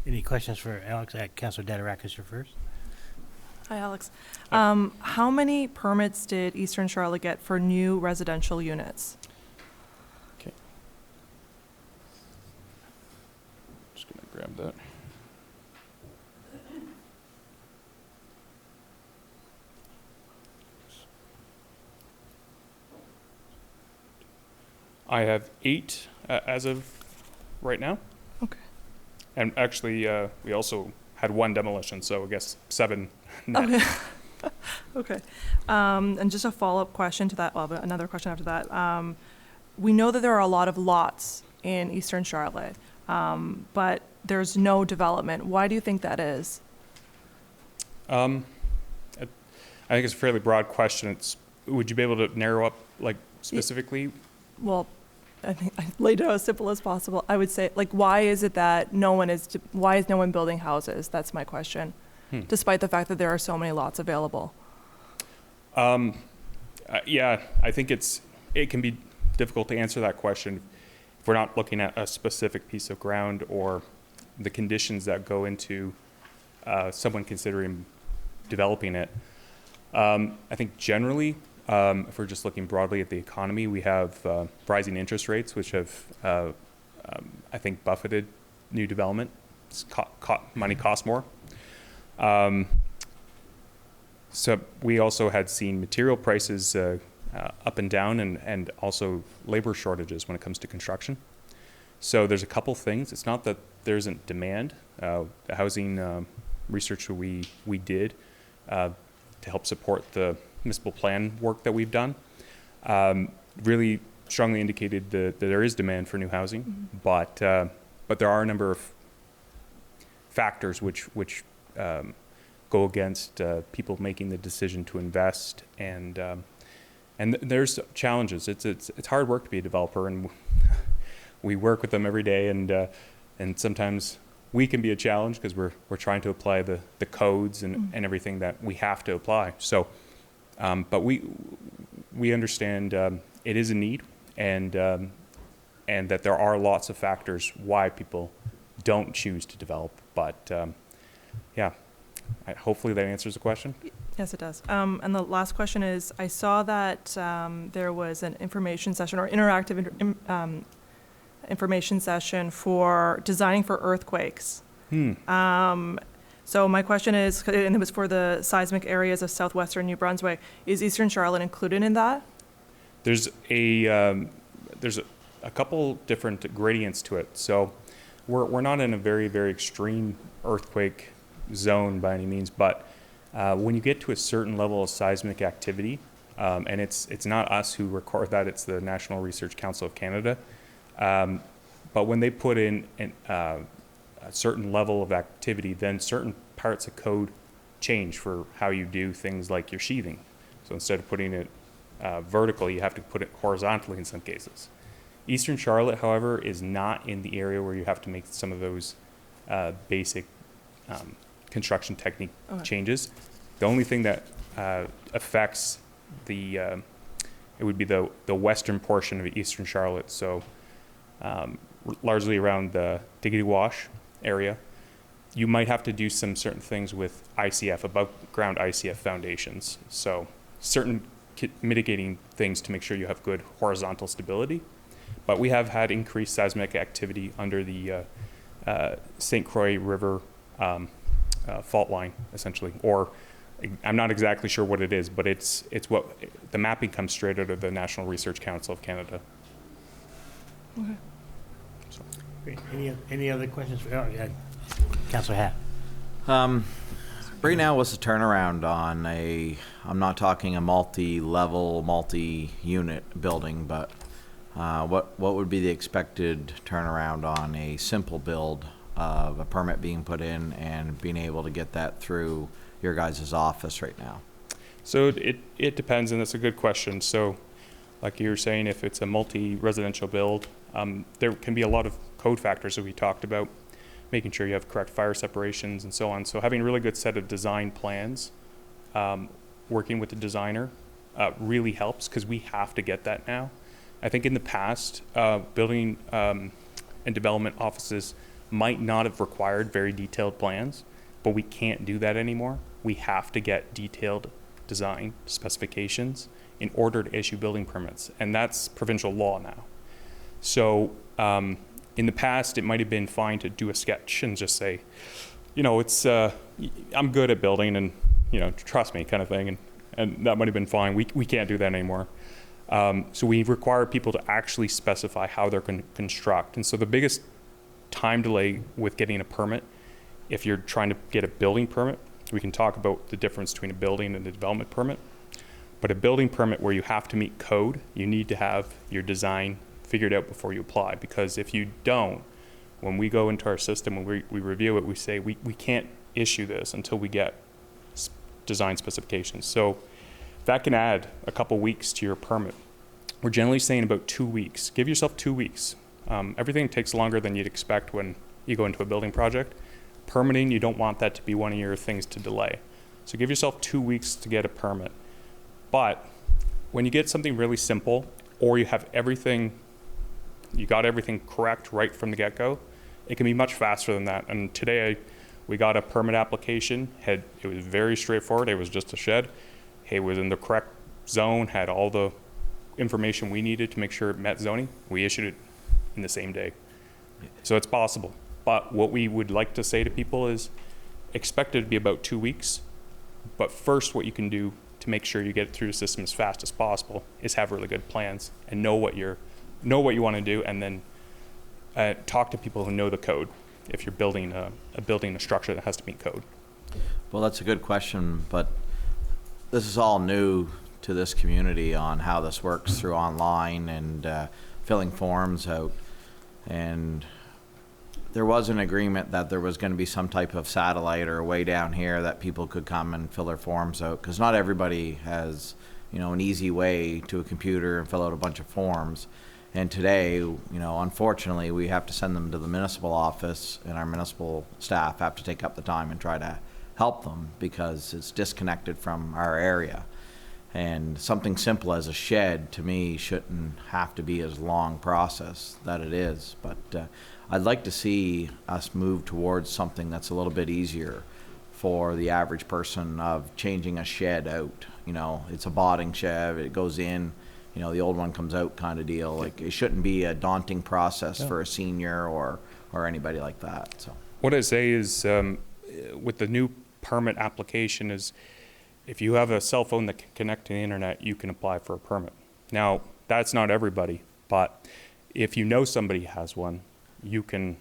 Any questions for Alex? Councilor Dadarakis, you're first. Hi, Alex. How many permits did Eastern Charlotte get for new residential units? Okay. Just gonna grab that. I have 8 as of right now. Okay. And actually, we also had 1 demolition, so I guess 7 net. Okay. Okay. And just a follow-up question to that, well, another question after that. We know that there are a lot of lots in Eastern Charlotte, but there's no development. Why do you think that is? I think it's a fairly broad question. Would you be able to narrow up, like, specifically? Well, I think I laid it out as simple as possible. I would say, like, why is it that why is no one building houses? That's my question, despite the fact that there are so many lots available. Yeah, I think it can be difficult to answer that question if we're not looking at a specific piece of ground or the conditions that go into someone considering developing it. I think generally, if we're just looking broadly at the economy, we have rising interest rates, which have, I think, buffeted new development. Money costs more. So we also had seen material prices up and down, and also labor shortages when it comes to construction. So there's a couple things. It's not that there isn't demand. The housing research we did to help support the municipal plan work that we've done really strongly indicated that there is demand for new housing, but there are a number of factors which go against people making the decision to invest, and there's challenges. It's hard work to be a developer, and we work with them every day, and sometimes we can be a challenge because we're trying to apply the codes and everything that we have to apply. So, but we understand it is a need, and that there are lots of factors why people don't choose to develop. But yeah, hopefully that answers the question. Yes, it does. And the last question is, I saw that there was an information session or interactive information session for designing for earthquakes. So my question is, and it was for the seismic areas of southwestern New Brunswick, is Eastern Charlotte included in that? There's a couple different gradients to it. So we're not in a very, very extreme earthquake zone by any means, but when you get to a certain level of seismic activity, and it's not us who record that, it's the National Research Council of Canada, but when they put in a certain level of activity, then certain parts of code change for how you do things like your sheathing. So instead of putting it vertical, you have to put it horizontally in some cases. Eastern Charlotte, however, is not in the area where you have to make some of those basic construction technique changes. The only thing that affects the, it would be the western portion of Eastern Charlotte, so largely around the Diggity Wash area. You might have to do some certain things with ICF, above ground ICF foundations. So certain mitigating things to make sure you have good horizontal stability. But we have had increased seismic activity under the St. Croix River fault line, essentially. Or I'm not exactly sure what it is, but it's what the mapping comes straight out of the National Research Council of Canada. Okay. Great. Any other questions? Oh, yeah. Councilor Hatt. Right now, what's the turnaround on I'm not talking a multi-level, multi-unit building, but what would be the expected turnaround on a simple build of a permit being put in and being able to get that through your guys' office right now? So it depends, and that's a good question. So like you were saying, if it's a multi-residential build, there can be a lot of code factors that we talked about, making sure you have correct fire separations and so on. So having a really good set of design plans, working with the designer really helps, because we have to get that now. I think in the past, building and development offices might not have required very detailed plans, but we can't do that anymore. We have to get detailed design specifications in order to issue building permits, and that's provincial law now. So in the past, it might have been fine to do a sketch and just say, you know, it's I'm good at building, and you know, trust me, kind of thing, and that might have been fine. We can't do that anymore. So we require people to actually specify how they're going to construct. And so the biggest time delay with getting a permit, if you're trying to get a building permit, we can talk about the difference between a building and a development permit. But a building permit where you have to meet code, you need to have your design figured out before you apply. Because if you don't, when we go into our system, when we review it, we say we can't issue this until we get design specifications. So that can add a couple weeks to your permit. We're generally saying about 2 weeks. Give yourself 2 weeks. Everything takes longer than you'd expect when you go into a building project. Permitting, you don't want that to be one of your things to delay. So give yourself 2 weeks to get a permit. But when you get something really simple, or you have everything, you got everything correct right from the get-go, it can be much faster than that. And today we got a permit application. It was very straightforward. It was just a shed. It was in the correct zone, had all the information we needed to make sure it met zoning. We issued it in the same day. So it's possible. But what we would like to say to people is expect it to be about 2 weeks. But first, what you can do to make sure you get through the system as fast as possible is have really good plans and know what you want to do, and then talk to people who know the code if you're building a structure that has to meet code. Well, that's a good question, but this is all new to this community on how this works through online and filling forms out. And there was an agreement that there was going to be some type of satellite or way down here that people could come and fill their forms out, because not everybody has, you know, an easy way to a computer and fill out a bunch of forms. And today, you know, unfortunately, we have to send them to the municipal office, and our municipal staff have to take up the time and try to help them because it's disconnected from our area. And something simple as a shed, to me, shouldn't have to be as long process that it is. But I'd like to see us move towards something that's a little bit easier for the average person of changing a shed out. You know, it's a botting shed, it goes in, you know, the old one comes out kind of deal. Like, it shouldn't be a daunting process for a senior or anybody like that. So what I say is, with the new permit application, is if you have a cell phone that can connect to the internet, you can apply for a permit. Now, that's not everybody, but if you know somebody has one, you can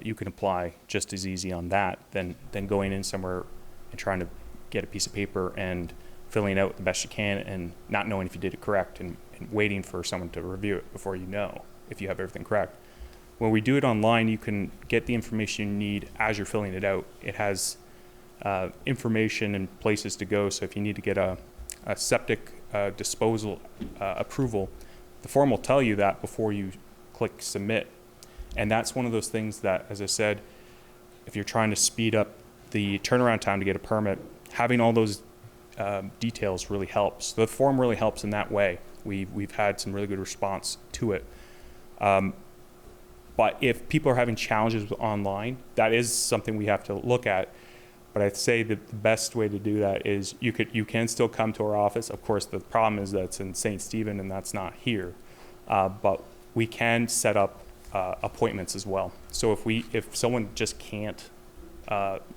you can apply just as easy on that than going in somewhere and trying to get a piece of paper and filling it out the best you can and not knowing if you did it correct and waiting for someone to review it before you know if you have everything correct. When we do it online, you can get the information you need as you're filling it out. It has information and places to go. So if you need to get a septic disposal approval, the form will tell you that before you click submit. And that's one of those things that, as I said, if you're trying to speed up the turnaround time to get a permit, having all those details really helps. The form really helps in that way. We've had some really good response to it. But if people are having challenges with online, that is something we have to look at. But I'd say that the best way to do that is you can still come to our office. Of course, the problem is that it's in St. Stephen and that's not here. But we can set up appointments as well. So if someone just can't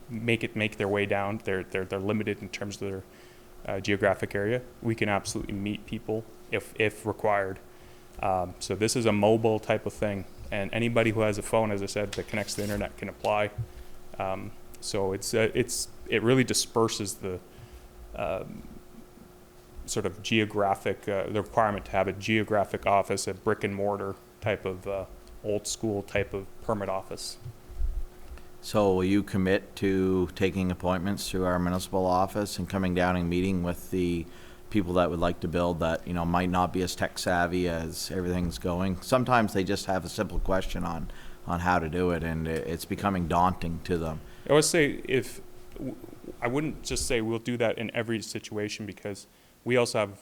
make their way down, they're limited in terms of their geographic area, we can absolutely meet people if required. So this is a mobile type of thing, and anybody who has a phone, as I said, that connects to the internet can apply. So it really disperses the sort of geographic, the requirement to have a geographic office, a brick and mortar type of old school type of permit office. So will you commit to taking appointments through our municipal office and coming down and meeting with the people that would like to build that, might not be as tech savvy as everything's going? Sometimes they just have a simple question on how to do it, and it's becoming daunting to them. I would say I wouldn't just say we'll do that in every situation, because we also have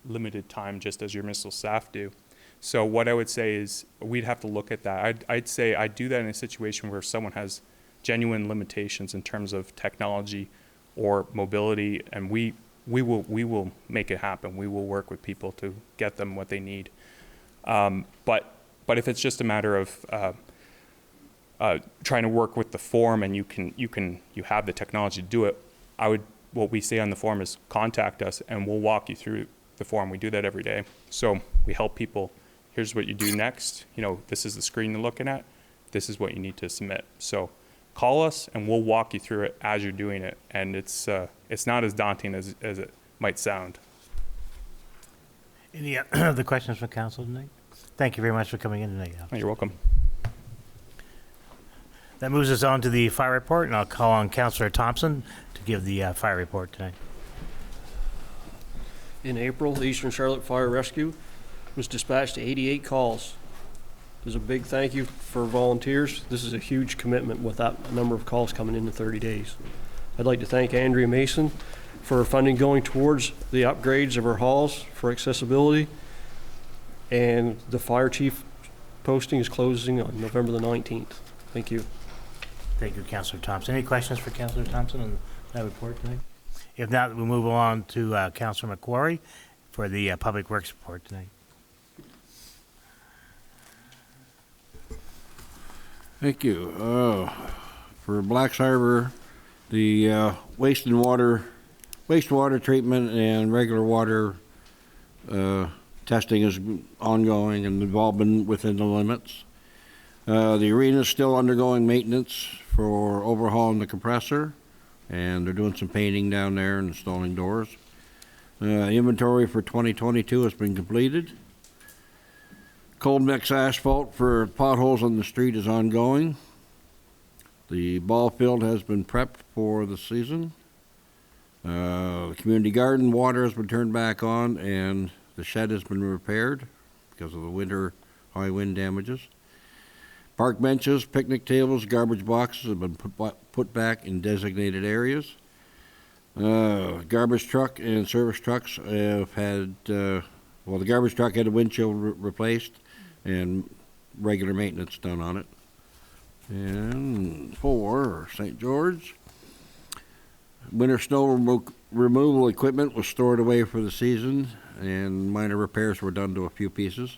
limited time, just as your municipal staff do. So what I would say is we'd have to look at that. I'd say I'd do that in a situation where someone has genuine limitations in terms of technology or mobility, and we will make it happen. We will work with people to get them what they need. But if it's just a matter of trying to work with the form and you have the technology to do it, what we say on the form is contact us and we'll walk you through the form. We do that every day. So we help people. Here's what you do next. This is the screen you're looking at. This is what you need to submit. So call us and we'll walk you through it as you're doing it. And it's not as daunting as it might sound. Any other questions from council tonight? Thank you very much for coming in tonight, Alex. Oh, you're welcome. That moves us on to the fire report, and I'll call on Councillor Thompson to give the fire report tonight. In April, the Eastern Charlotte Fire Rescue was dispatched to 88 calls. There's a big thank you for volunteers. This is a huge commitment with that number of calls coming in 30 days. I'd like to thank Andrea Mason for funding going towards the upgrades of our halls for accessibility. And the fire chief posting is closing on November the 19th. Thank you. Thank you, Councillor Thompson. Any questions for Councillor Thompson on that report tonight? If not, we'll move on to Councillor McQuarrie for the Public Works report tonight. Thank you. For Blacks Harbor, the wastewater treatment and regular water testing is ongoing, and they've all been within the limits. The arena is still undergoing maintenance for overhauling the compressor, and they're doing some painting down there and installing doors. Inventory for 2022 has been completed. Cold mix asphalt for potholes on the street is ongoing. The ball field has been prepped for the season. The community garden water has been turned back on, and the shed has been repaired because of the high wind damages. Park benches, picnic tables, garbage boxes have been put back in designated areas. Garbage truck and service trucks have had, the garbage truck had a windshield replaced and regular maintenance done on it. And for St. George, winter snow removal equipment was stored away for the season, and minor repairs were done to a few pieces.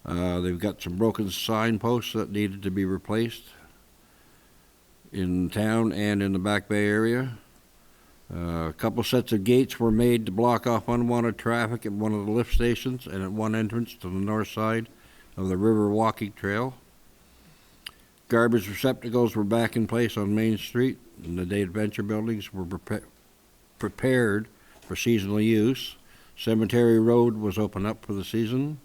They've got some broken signposts that needed to be replaced in town and in the Back Bay area. A couple sets of gates were made to block off unwanted traffic at one of the lift stations and at one entrance to the north side of the river walking trail. Garbage receptacles were back in place on Main Street, and the Day Adventure buildings were prepared for seasonal use. Cemetery Road was opened up for the season.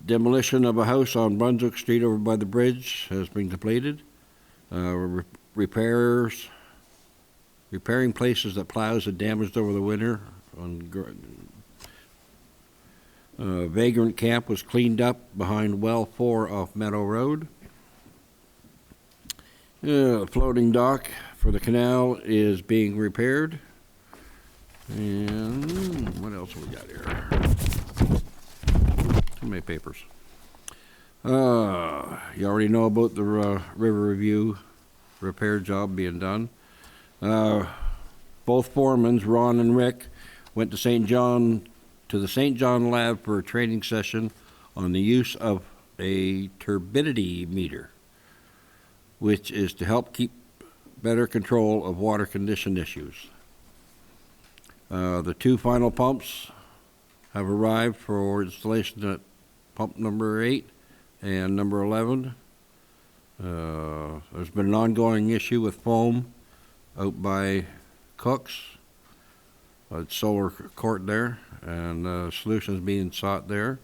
Demolition of a house on Brunswick Street over by the bridge has been completed. Repairing places that plows had damaged over the winter. Vagrant camp was cleaned up behind well 4 off Meadow Road. Floating dock for the canal is being repaired. And what else we got here? Too many papers. You already know about the river review repair job being done. Both foremans, Ron and Rick, went to the St. John lab for a training session on the use of a turbidity meter, which is to help keep better control of water condition issues. The 2 final pumps have arrived for installation at pump number 8 and number 11. There's been an ongoing issue with foam out by Cook's, Solar Court there, and solutions being sought there.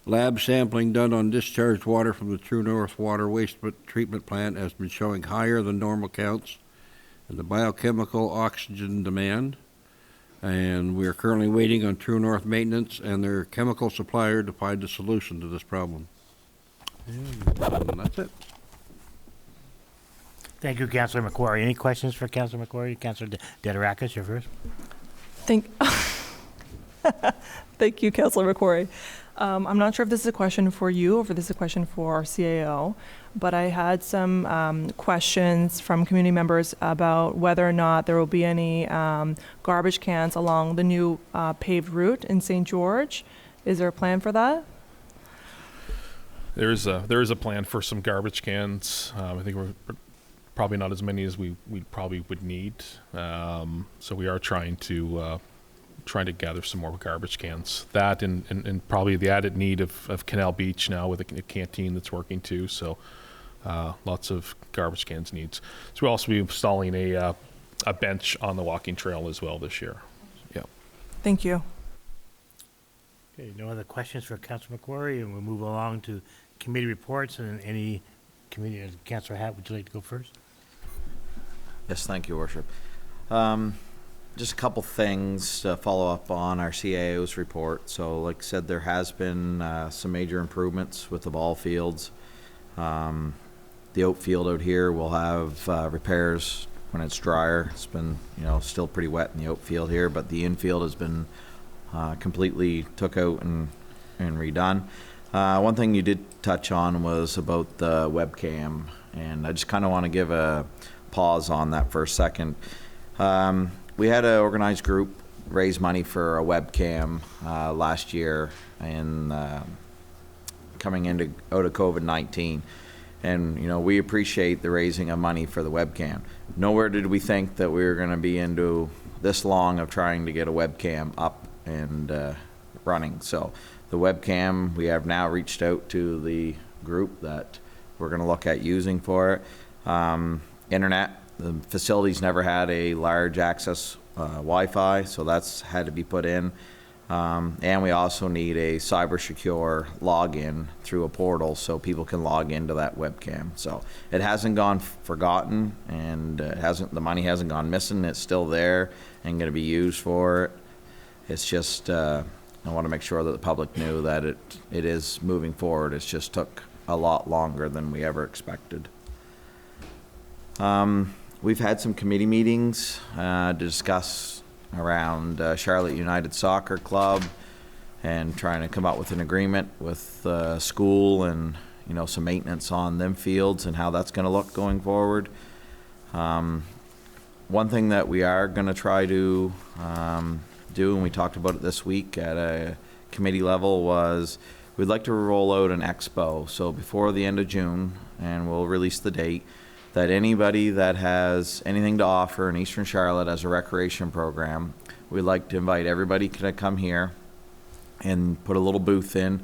Lab sampling done on discharged water from the True North Water Waste Treatment Plant has been showing higher than normal counts in the biochemical oxygen demand. And we are currently waiting on True North Maintenance and their chemical supplier to find a solution to this problem. And that's it. Thank you, Councilor McQuarrie. Any questions for Councilor McQuarrie? Councilor Dedirakis, you're first. Thank you, Councilor McQuarrie. I'm not sure if this is a question for you or if this is a question for our CAO, but I had some questions from community members about whether or not there will be any garbage cans along the new paved route in St. George. Is there a plan for that? There is a plan for some garbage cans. I think we're probably not as many as we probably would need. So we are trying to gather some more garbage cans. That and probably the added need of Canal Beach now with a canteen that's working too. So lots of garbage cans needs. So we'll also be installing a bench on the walking trail as well this year. Yeah. Thank you. Okay, no other questions for Councilor McQuarrie, and we'll move along to committee reports and any committee. Councilor Hatt, would you like to go first? Yes, thank you, Worship. Just a couple things to follow up on our CAO's report. So like I said, there has been some major improvements with the ball fields. The outfield out here will have repairs when it's drier. It's been, still pretty wet in the outfield here, but the infield has been completely took out and redone. One thing you did touch on was about the webcam, and I just kind of want to give a pause on that for a second. We had an organized group raise money for a webcam last year in coming out of COVID-19. And, we appreciate the raising of money for the webcam. Nowhere did we think that we were going to be into this long of trying to get a webcam up and running. So the webcam, we have now reached out to the group that we're going to look at using for it. Internet. The facility's never had a large access Wi-Fi, so that's had to be put in. And we also need a cyber secure login through a portal so people can log into that webcam. So it hasn't gone forgotten, and the money hasn't gone missing. It's still there and going to be used for it. It's just I want to make sure that the public knew that it is moving forward. It's just took a lot longer than we ever expected. We've had some committee meetings to discuss around Charlotte United Soccer Club and trying to come up with an agreement with school and some maintenance on them fields and how that's going to look going forward. One thing that we are going to try to do, and we talked about it this week at a committee level, was we'd like to roll out an expo. So before the end of June, and we'll release the date, that anybody that has anything to offer in Eastern Charlotte as a recreation program, we'd like to invite everybody to come here and put a little booth in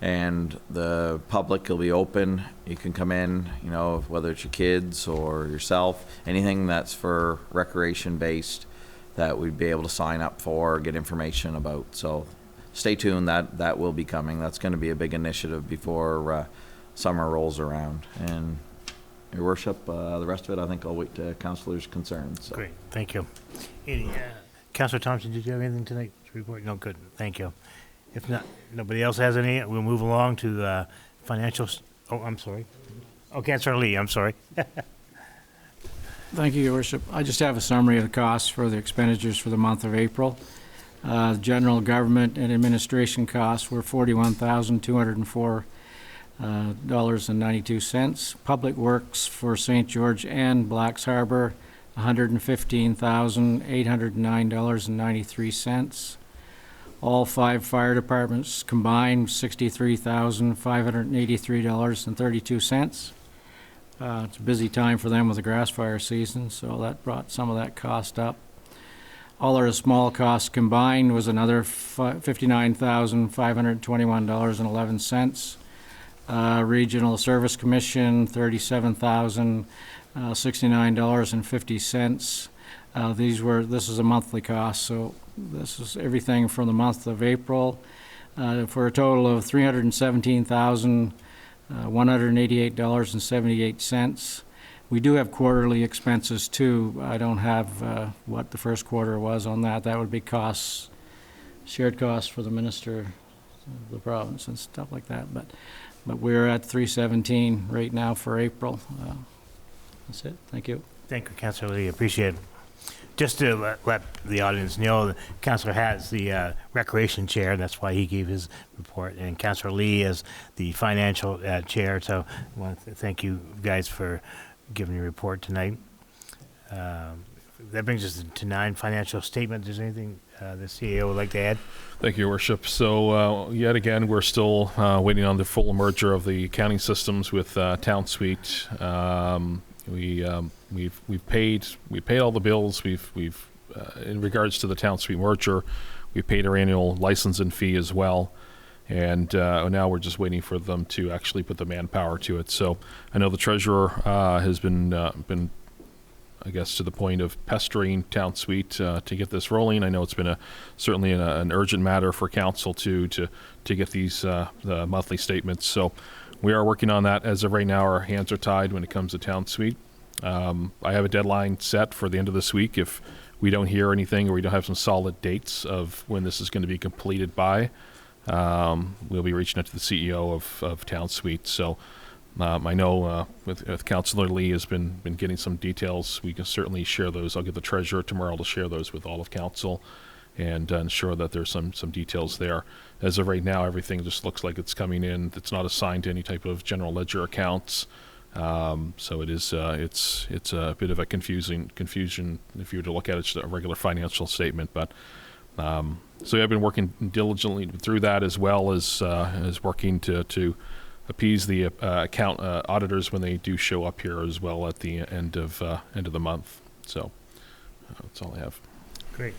and the public will be open. You can come in, you know, whether it's your kids or yourself, anything that's for recreation based that we'd be able to sign up for or get information about. So stay tuned, that will be coming. That's going to be a big initiative before summer rolls around. And Your Worship, the rest of it, I think I'll wait to councillors' concerns. So. Great, thank you. Any, Councillor Thompson, did you have anything tonight to report? No, good, thank you. If not, nobody else has any, we'll move along to financial, oh, I'm sorry. Oh, Councillor Lee, I'm sorry. Thank you, Your Worship. I just have a summary of the costs for the expenditures for the month of April. General government and administration costs were $41,204.92. Public works for St. George and Blacks Harbor, $115,809.93. All 5 fire departments combined, $63,583.32. It's a busy time for them with the grass fire season, so that brought some of that cost up. All our small costs combined was another $59,521.11. Regional Service Commission, $37,069.50. This is a monthly cost, so this is everything from the month of April, for a total of $317,188.78. We do have quarterly expenses too. I don't have what the first quarter was on that. That would be costs, shared costs for the minister of the province and stuff like that. But we're at 317 right now for April. That's it. Thank you. Thank you, Councillor Lee, appreciate it. Just to let the audience know, the Councillor Hatt's the Recreation Chair, that's why he gave his report, and Councillor Lee is the Financial Chair, so I want to thank you guys for giving your report tonight. That brings us to 9, financial statement. Is there anything the CEO would like to add? Thank you, Your Worship. So yet again, we're still waiting on the full merger of the accounting systems with TownSuite. We've paid all the bills. We've in regards to the TownSuite merger, we paid our annual license and fee as well, and now we're just waiting for them to actually put the manpower to it. So I know the treasurer has been I guess to the point of pestering TownSuite to get this rolling. I know it's been certainly an urgent matter for council to get these the monthly statements. So we are working on that. As of right now, our hands are tied when it comes to TownSuite. I have a deadline set for the end of this week. If we don't hear anything or we don't have some solid dates of when this is going to be completed by, we'll be reaching out to the CEO of TownSuite. So I know with Councillor Lee has been getting some details. We can certainly share those. I'll get the treasurer tomorrow to share those with all of council and ensure that there's some details there. As of right now, everything just looks like it's coming in. It's not assigned to any type of general ledger accounts. So it is it's a bit of a confusion if you were to look at it, just a regular financial statement. But so I've been working diligently through that, as well as working to appease the account auditors when they do show up here as well at the end of the month. So that's all I have. Great.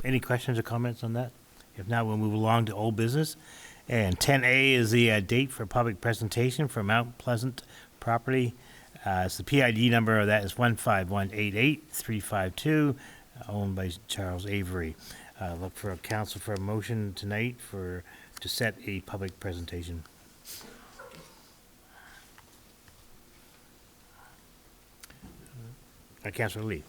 Any questions or comments on that? If not, we'll move along to old business. And 10A is the date for public presentation for Mount Pleasant property. It's the PID number of that is 15188-352, owned by Charles Avery. Look for a council for a motion tonight to set a public presentation. Councillor Lee.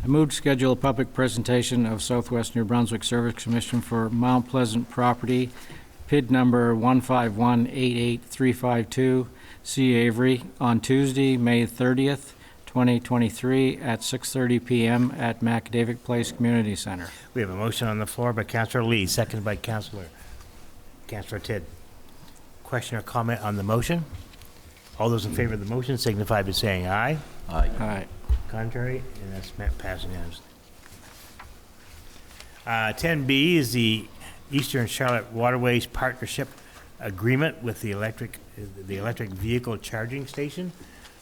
I move to schedule a public presentation of Southwest New Brunswick Service Commission for Mount Pleasant property, PID number 15188-352, C. Avery, on Tuesday, May 30th, 2023, at 6:30 p.m. at McDavid Place Community Center. We have a motion on the floor by Councillor Lee, seconded by Councillor Tidd. Question or comment on the motion? All those in favor of the motion signify by saying aye. Aye. Aye. Contrary, and that's passed unanimously. 10B is the Eastern Charlotte Waterways Partnership Agreement with the electric vehicle charging station.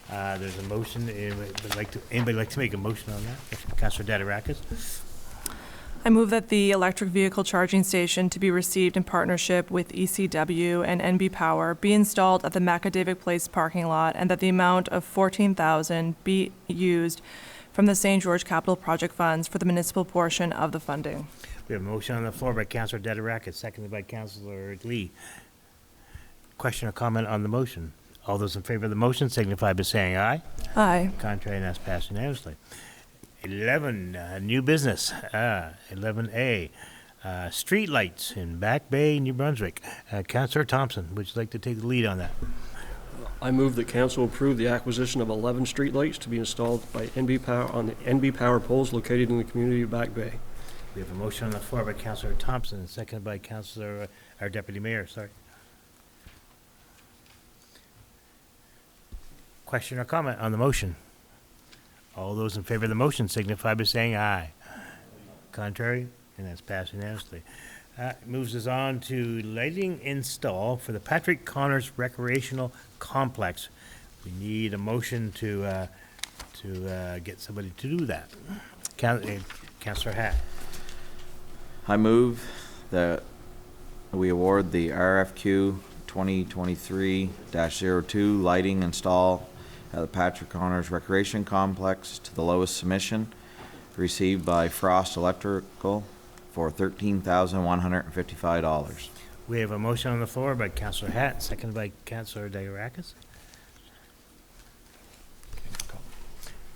There's a motion. Anybody like to make a motion on that? Councillor Dadarakis. I move that the electric vehicle charging station to be received in partnership with ECW and NB Power be installed at the Macadavic Place parking lot, and that the amount of $14,000 be used from the St. George Capital Project funds for the municipal portion of the funding. We have a motion on the floor by Councilor Dederack, seconded by Councilor Lee. Question or comment on the motion? All those in favor of the motion signify by saying aye. Aye. Contrary, and that's passed unanimously. 11, new business. 11A, street lights in Back Bay, New Brunswick. Councilor Thompson, would you like to take the lead on that? I move that council approve the acquisition of 11 streetlights to be installed by NB Power on the NB Power poles located in the community of Back Bay. We have a motion on the floor by Councilor Thompson, seconded by Councilor, our Deputy Mayor, sorry. Question or comment on the motion? All those in favor of the motion signify by saying aye. Contrary, and that's passed unanimously. Moves us on to lighting install for the Patrick Connors Recreational Complex. We need a motion to get somebody to do that. Councilor Hatt. I move that we award the RFQ 2023-02 lighting install at the Patrick Connors Recreation Complex to the lowest submission received by Frost Electrical for $13,155. We have a motion on the floor by Councilor Hatt, seconded by Councilor Dederack.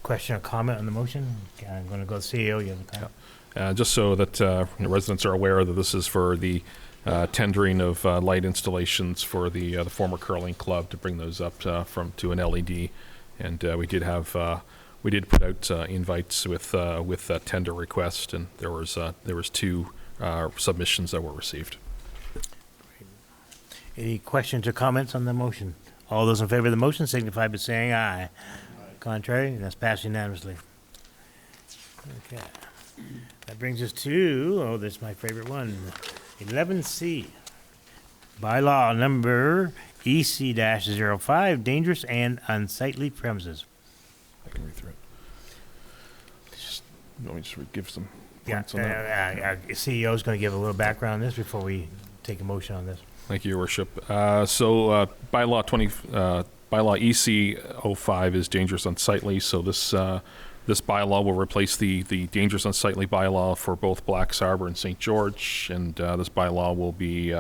Question or comment on the motion? I'm going to go CEO. You have a comment? Just so that residents are aware that this is for the tendering of light installations for the former curling club to bring those up to an LED, and we did put out invites with a tender request, and there was 2 submissions that were received. Any questions or comments on the motion? All those in favor of the motion signify by saying aye. Contrary, and that's passed unanimously. Okay. That brings us to, this is my favorite one, 11C. Bylaw number EC-05, dangerous and unsightly premises. I can read through it. Let me just give some Yeah, points on that. our CEO is going to give a little background on this before we take a motion on this. Thank you, Your Worship. Bylaw EC-05 is dangerous unsightly, so this bylaw will replace the dangerous unsightly bylaw for both Blacks Harbor and St. George, and this bylaw will be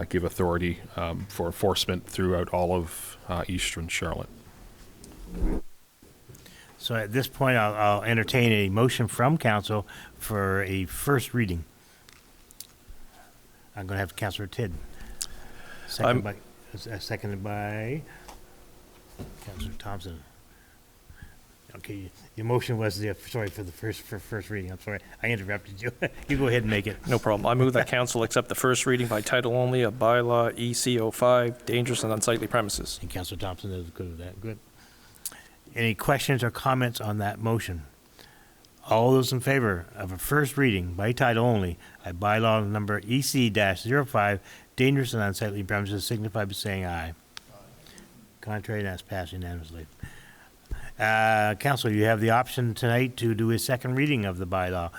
give authority for enforcement throughout all of eastern Charlotte. So at this point, I'll entertain a motion from council for a first reading. I'm going to have Councilor Tidd. Seconded by Councilor Thompson. Okay, your motion was for the first reading. I'm sorry, I interrupted you. You go ahead and make it. No problem. I move that council accept the first reading by title only of bylaw EC-05, dangerous and unsightly premises. And Councilor Thompson is good with that. Good. Any questions or comments on that motion? All those in favor of a first reading by title only of bylaw number EC-05, dangerous and unsightly premises, signify by saying aye. Contrary, that's passed unanimously. Council, you have the option tonight to do a second reading of the bylaw.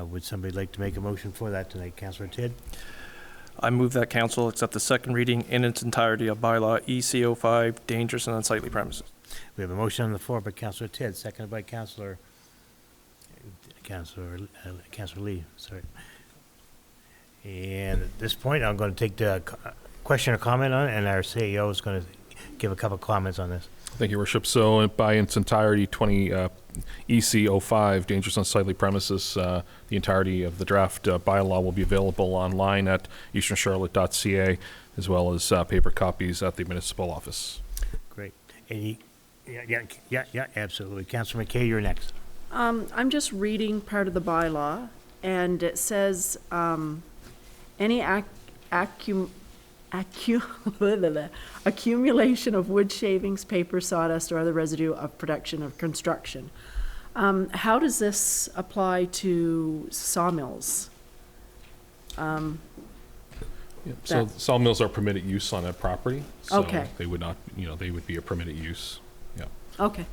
Would somebody like to make a motion for that tonight? Councilor Tidd? I move that council accept the second reading in its entirety of bylaw EC-05, dangerous and unsightly premises. We have a motion on the floor by Councilor Tidd, seconded by Councilor Lee, sorry. And at this point, I'm going to take the question or comment on it, and our CEO is going to give a couple comments on this. Thank you, Worship. So by its entirety, EC-05, dangerous and unsightly premises, the entirety of the draft bylaw will be available online at easterncharlotte.ca, as well as paper copies at the municipal office. Great. Yeah, absolutely. Councilor McKay, you're next. I'm just reading part of the bylaw, and it says, any accumulation of wood shavings, paper, sawdust, or other residue of production of construction. How does this apply to sawmills? So sawmills are permitted use on that property. So Okay. they would not, they would be a permitted use. Yeah. Okay.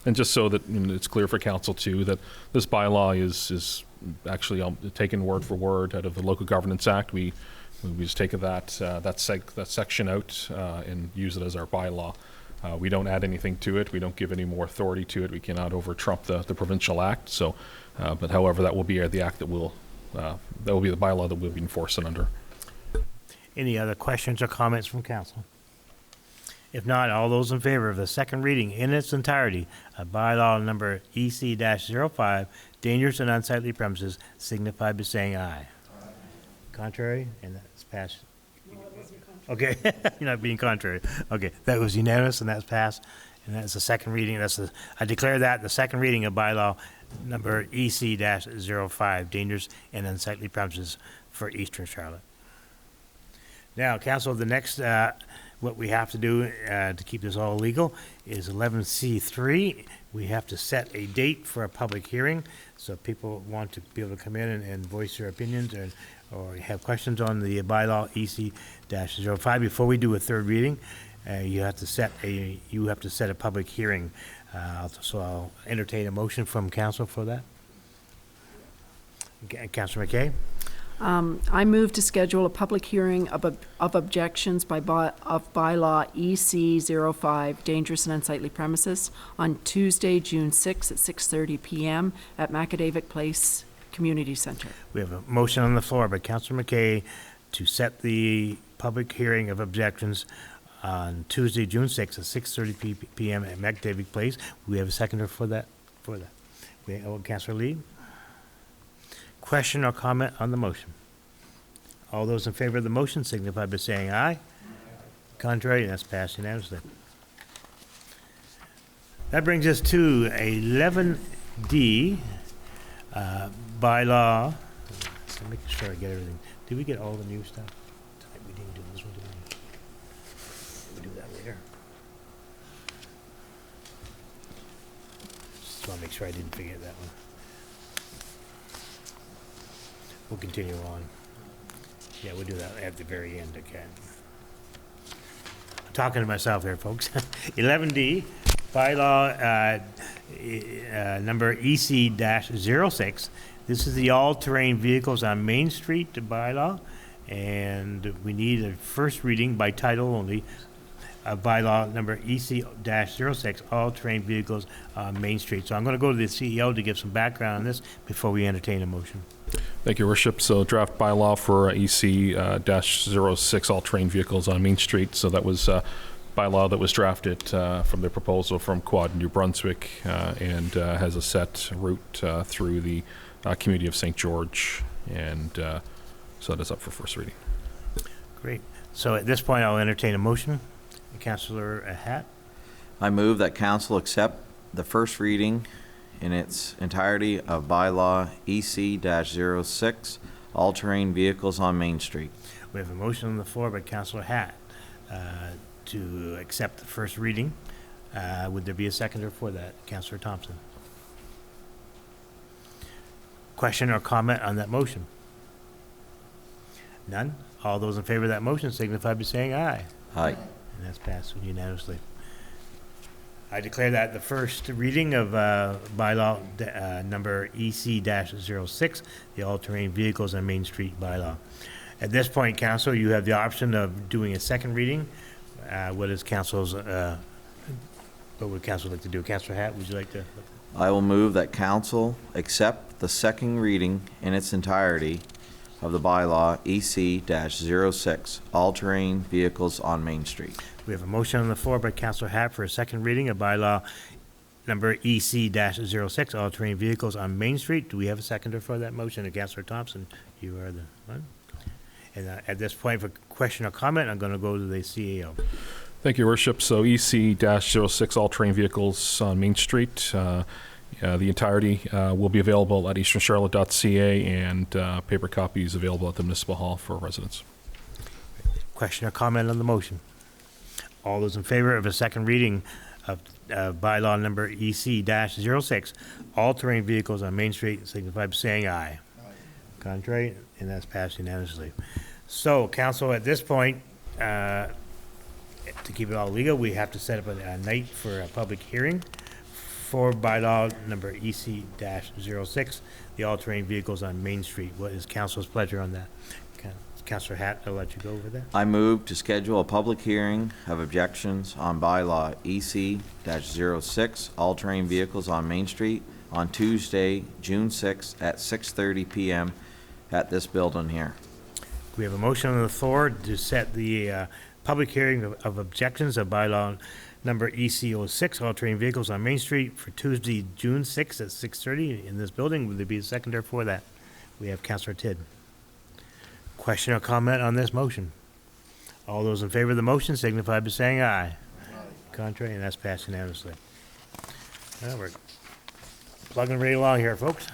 And just so that it's clear for council too, that this bylaw is actually taken word for word out of the Local Governance Act. We just take that section out and use it as our bylaw. We don't add anything to it. We don't give any more authority to it. We cannot over-trump the provincial act. So, but however, that will be the act that will be the bylaw that we'll be enforcing under. Any other questions or comments from council? If not, all those in favor of the second reading in its entirety of bylaw number EC-05, dangerous and unsightly premises, signify by saying aye. Contrary? And that's passed. Okay, you're not being contrary. Okay, that was unanimous and that's passed. And that's the second reading. I declare that the second reading of bylaw number EC-05, dangerous and unsightly premises for Eastern Charlotte. Now, council, the next, what we have to do to keep this all legal is 11C3. We have to set a date for a public hearing. So if people want to be able to come in and voice their opinions or have questions on the bylaw EC-05 before we do a third reading, you have to set a public hearing. So I'll entertain a motion from council for that. Councilor McKay? I move to schedule a public hearing of objections of bylaw EC-05, dangerous and unsightly premises, on Tuesday, June 6 at 6:30 p.m. at Macadavic Place Community Center. We have a motion on the floor by Councilor McKay to set the public hearing of objections on Tuesday, June 6 at 6:30 p.m. at Macadavic Place. We have a seconder for that. Councilor Lee? Question or comment on the motion? All those in favor of the motion signify by saying aye. Contrary, that's passed unanimously. That brings us to 11D, bylaw. So making sure I get everything. Did we get all the new stuff? We didn't do this one, did we? We'll do that later. Just want to make sure I didn't forget that one. We'll continue on. Yeah, we'll do that at the very end, okay? I'm talking to myself here, folks. 11D, bylaw number EC-06. This is the all-terrain vehicles on Main Street bylaw, and we need a first reading by title only of bylaw number EC-06, all-terrain vehicles on Main Street. So I'm going to go to the CEO to give some background on this before we entertain a motion. Thank you, Worship. So draft bylaw for EC-06, all-terrain vehicles on Main Street. So that was bylaw that was drafted from the proposal from Quad New Brunswick and has a set route through the community of St. George. And so that is up for first reading. Great. So at this point, I'll entertain a motion. Councillor Hatt? I move that council accept the first reading in its entirety of bylaw EC-06, all-terrain vehicles on Main Street. We have a motion on the floor by Councillor Hatt to accept the first reading. Would there be a seconder for that? Councillor Thompson. Question or comment on that motion? None? All those in favor of that motion signify by saying aye. Aye. And that's passed unanimously. I declare that the first reading of bylaw number EC-06, the all-terrain vehicles on Main Street bylaw. At this point, council, you have the option of doing a second reading. What would council like to do? Councillor Hatt, would you like to? I will move that council accept the second reading in its entirety of the bylaw EC-06, all-terrain vehicles on Main Street. We have a motion on the floor by Councillor Hatt for a second reading of bylaw number EC-06, all-terrain vehicles on Main Street. Do we have a seconder for that motion? And Councillor Thompson, you are the one. And at this point, for question or comment, I'm going to go to the CEO. Thank you, Worship. So EC-06, all-terrain vehicles on Main Street. The entirety will be available at easterncharlotte.ca and paper copies available at the Municipal Hall for residents. Question or comment on the motion? All those in favor of a second reading of bylaw number EC-06, all-terrain vehicles on Main Street, signify by saying aye. Contrary, and that's passed unanimously. So, council, at this point, to keep it all legal, we have to set up a night for a public hearing for bylaw number EC-06, the all-terrain vehicles on Main Street. What is council's pleasure on that? Councilor Hatt, I'll let you go over that. I move to schedule a public hearing of objections on bylaw EC-06, all-terrain vehicles on Main Street, on Tuesday, June 6th at 6:30 PM at this building here. We have a motion on the floor to set the public hearing of objections of bylaw number EC-06, all-terrain vehicles on Main Street for Tuesday, June 6th at 6:30 in this building. Would there be a seconder for that? We have Councilor Tidd. Question or comment on this motion? All those in favor of the motion signify by saying aye. Contrary, and that's passed unanimously. Well, we're plugging right along here, folks.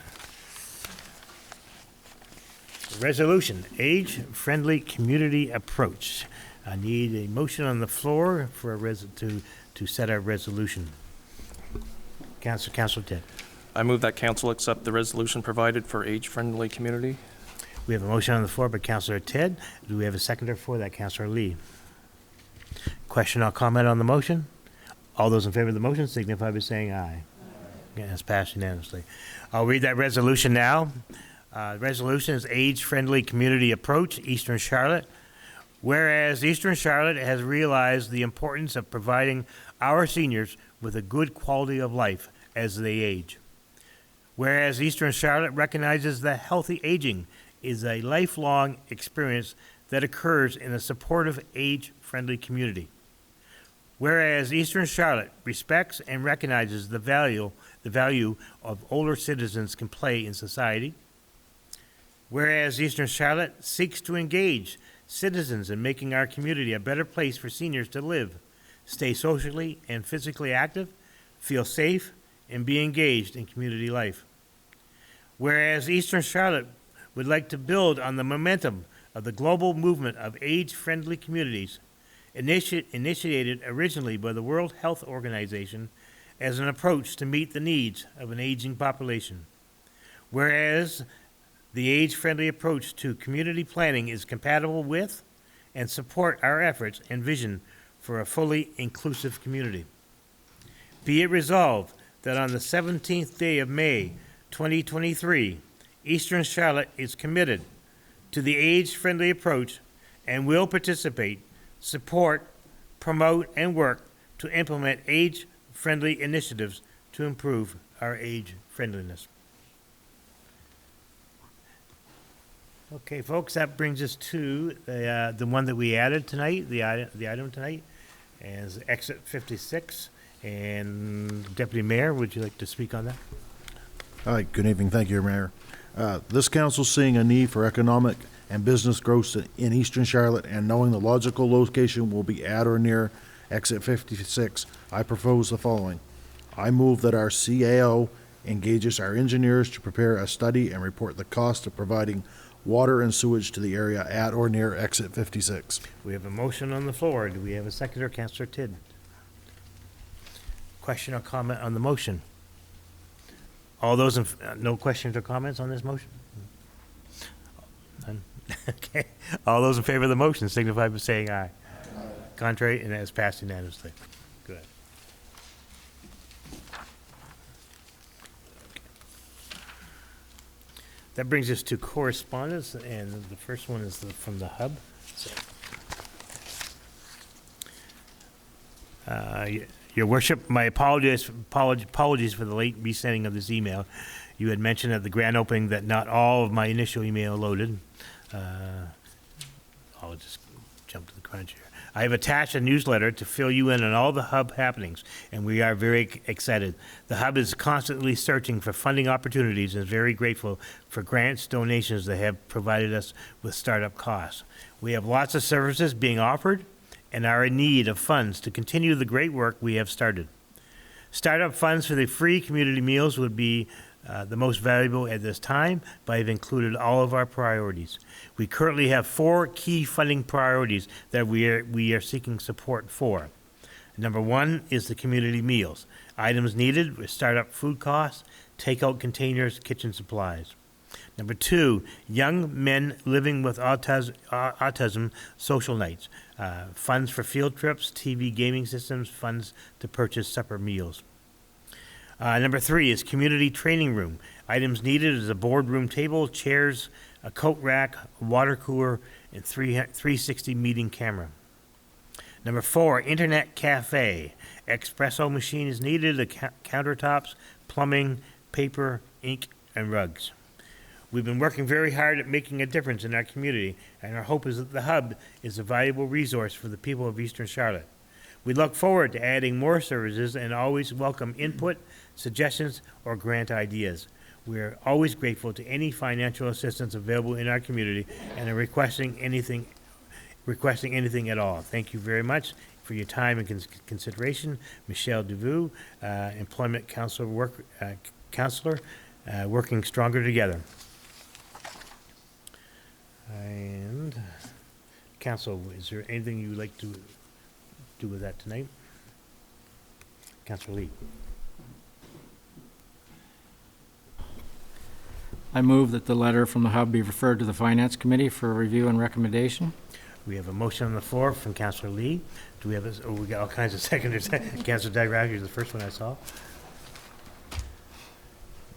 Resolution, age-friendly community approach. I need a motion on the floor for a to set our resolution. Councilor Tidd. I move that council accept the resolution provided for age-friendly community. We have a motion on the floor by Councilor Tidd. Do we have a seconder for that? Councilor Lee. Question or comment on the motion? All those in favor of the motion signify by saying aye. Yeah, it's passed unanimously. I'll read that resolution now. Resolution is age-friendly community approach, Eastern Charlotte. Whereas Eastern Charlotte has realized the importance of providing our seniors with a good quality of life as they age. Whereas Eastern Charlotte recognizes that healthy aging is a lifelong experience that occurs in a supportive, age-friendly community. Whereas Eastern Charlotte respects and recognizes the value of older citizens can play in society. Whereas Eastern Charlotte seeks to engage citizens in making our community a better place for seniors to live, stay socially and physically active, feel safe, and be engaged in community life. Whereas Eastern Charlotte would like to build on the momentum of the global movement of age-friendly communities, initiated originally by the World Health Organization as an approach to meet the needs of an aging population. Whereas the age-friendly approach to community planning is compatible with and support our efforts and vision for a fully inclusive community. Be it resolved that on the 17th day of May, 2023, Eastern Charlotte is committed to the age-friendly approach and will participate, support, promote, and work to implement age-friendly initiatives to improve our age friendliness. Okay, folks, that brings us to the one that we added tonight, the item tonight, is exit 56. And Deputy Mayor, would you like to speak on that? Hi, good evening. Thank you, Mayor. This council's seeing a need for economic and business growth in Eastern Charlotte, and knowing the logical location will be at or near exit 56, I propose the following. I move that our CAO engages our engineers to prepare a study and report the cost of providing water and sewage to the area at or near exit 56. We have a motion on the floor. Do we have a seconder? Councilor Tidd. Question or comment on the motion? All those in, no questions or comments on this motion? None? Okay. All those in favor of the motion signify by saying aye. Contrary, and that is passed unanimously. Good. That brings us to correspondence, and the first one is from the hub. Your Worship, my apologies for the late resending of this email. You had mentioned at the grand opening that not all of my initial email loaded. I'll just jump to the crunch here. I have attached a newsletter to fill you in on all the hub happenings, and we are very excited. The hub is constantly searching for funding opportunities and is very grateful for grants, donations that have provided us with startup costs. We have lots of services being offered and are in need of funds to continue the great work we have started. Startup funds for the free community meals would be the most valuable at this time, but I've included all of our priorities. We currently have 4 key funding priorities that we are seeking support for. Number 1 is the community meals. Items needed with startup food costs, takeout containers, kitchen supplies. Number 2, young men living with autism social nights. Funds for field trips, TV gaming systems, funds to purchase supper meals. Number 3 is community training room. Items needed is a boardroom table, chairs, a coat rack, a water cooler, and 360 meeting camera. Number 4, internet cafe. Espresso machine is needed, the countertops, plumbing, paper, ink, and rugs. We've been working very hard at making a difference in our community, and our hope is that the hub is a valuable resource for the people of Eastern Charlotte. We look forward to adding more services and always welcome input, suggestions, or grant ideas. We are always grateful to any financial assistance available in our community and are requesting anything at all. Thank you very much for your time and consideration. Michelle Devoux, Employment Counselor, working stronger together. And Council, is there anything you would like to do with that tonight? Councilor Lee. I move that the letter from the hub be referred to the Finance Committee for review and recommendation. We have a motion on the floor from Councilor Lee. Do we have we got all kinds of seconders. Councilor Digraffi is the first one I saw.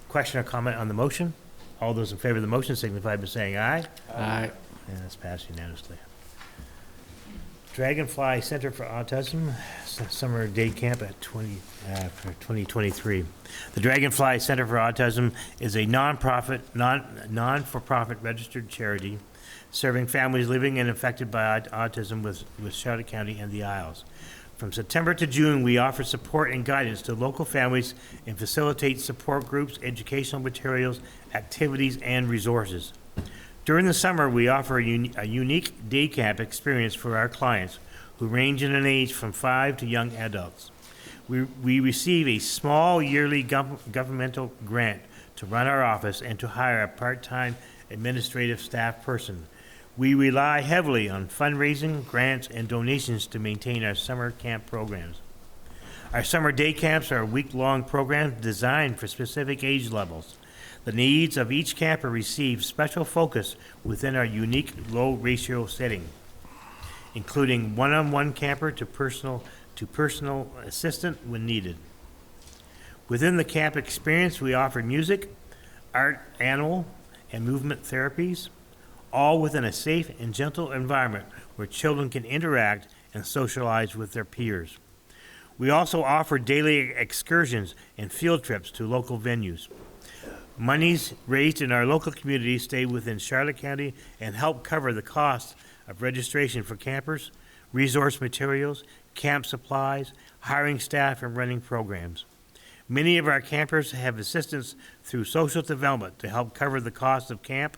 Question or comment on the motion? All those in favor of the motion signify by saying aye. Aye. And that's passed unanimously. Dragonfly Center for Autism, summer day camp at for 2023. The Dragonfly Center for Autism is a non-for-profit registered charity serving families living and affected by autism with Charlotte County and the Isles. From September to June, we offer support and guidance to local families and facilitate support groups, educational materials, activities, and resources. During the summer, we offer a unique day camp experience for our clients who range in an age from 5 to young adults. We receive a small yearly governmental grant to run our office and to hire a part-time administrative staff person. We rely heavily on fundraising, grants, and donations to maintain our summer camp programs. Our summer day camps are week-long programs designed for specific age levels. The needs of each camper receive special focus within our unique low-ratio setting, including one-on-one camper to personal assistant when needed. Within the camp experience, we offer music, art, animal, and movement therapies, all within a safe and gentle environment where children can interact and socialize with their peers. We also offer daily excursions and field trips to local venues. Monies raised in our local community stay within Charlotte County and help cover the cost of registration for campers, resource materials, camp supplies, hiring staff, and running programs. Many of our campers have assistance through social development to help cover the cost of camp,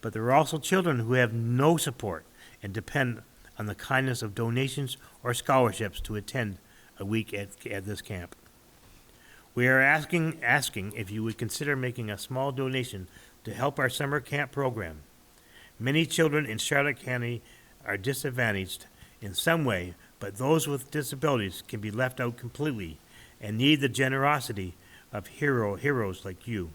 but there are also children who have no support and depend on the kindness of donations or scholarships to attend a week at this camp. We are asking if you would consider making a small donation to help our summer camp program. Many children in Charlotte County are disadvantaged in some way, but those with disabilities can be left out completely and need the generosity of heroes like you.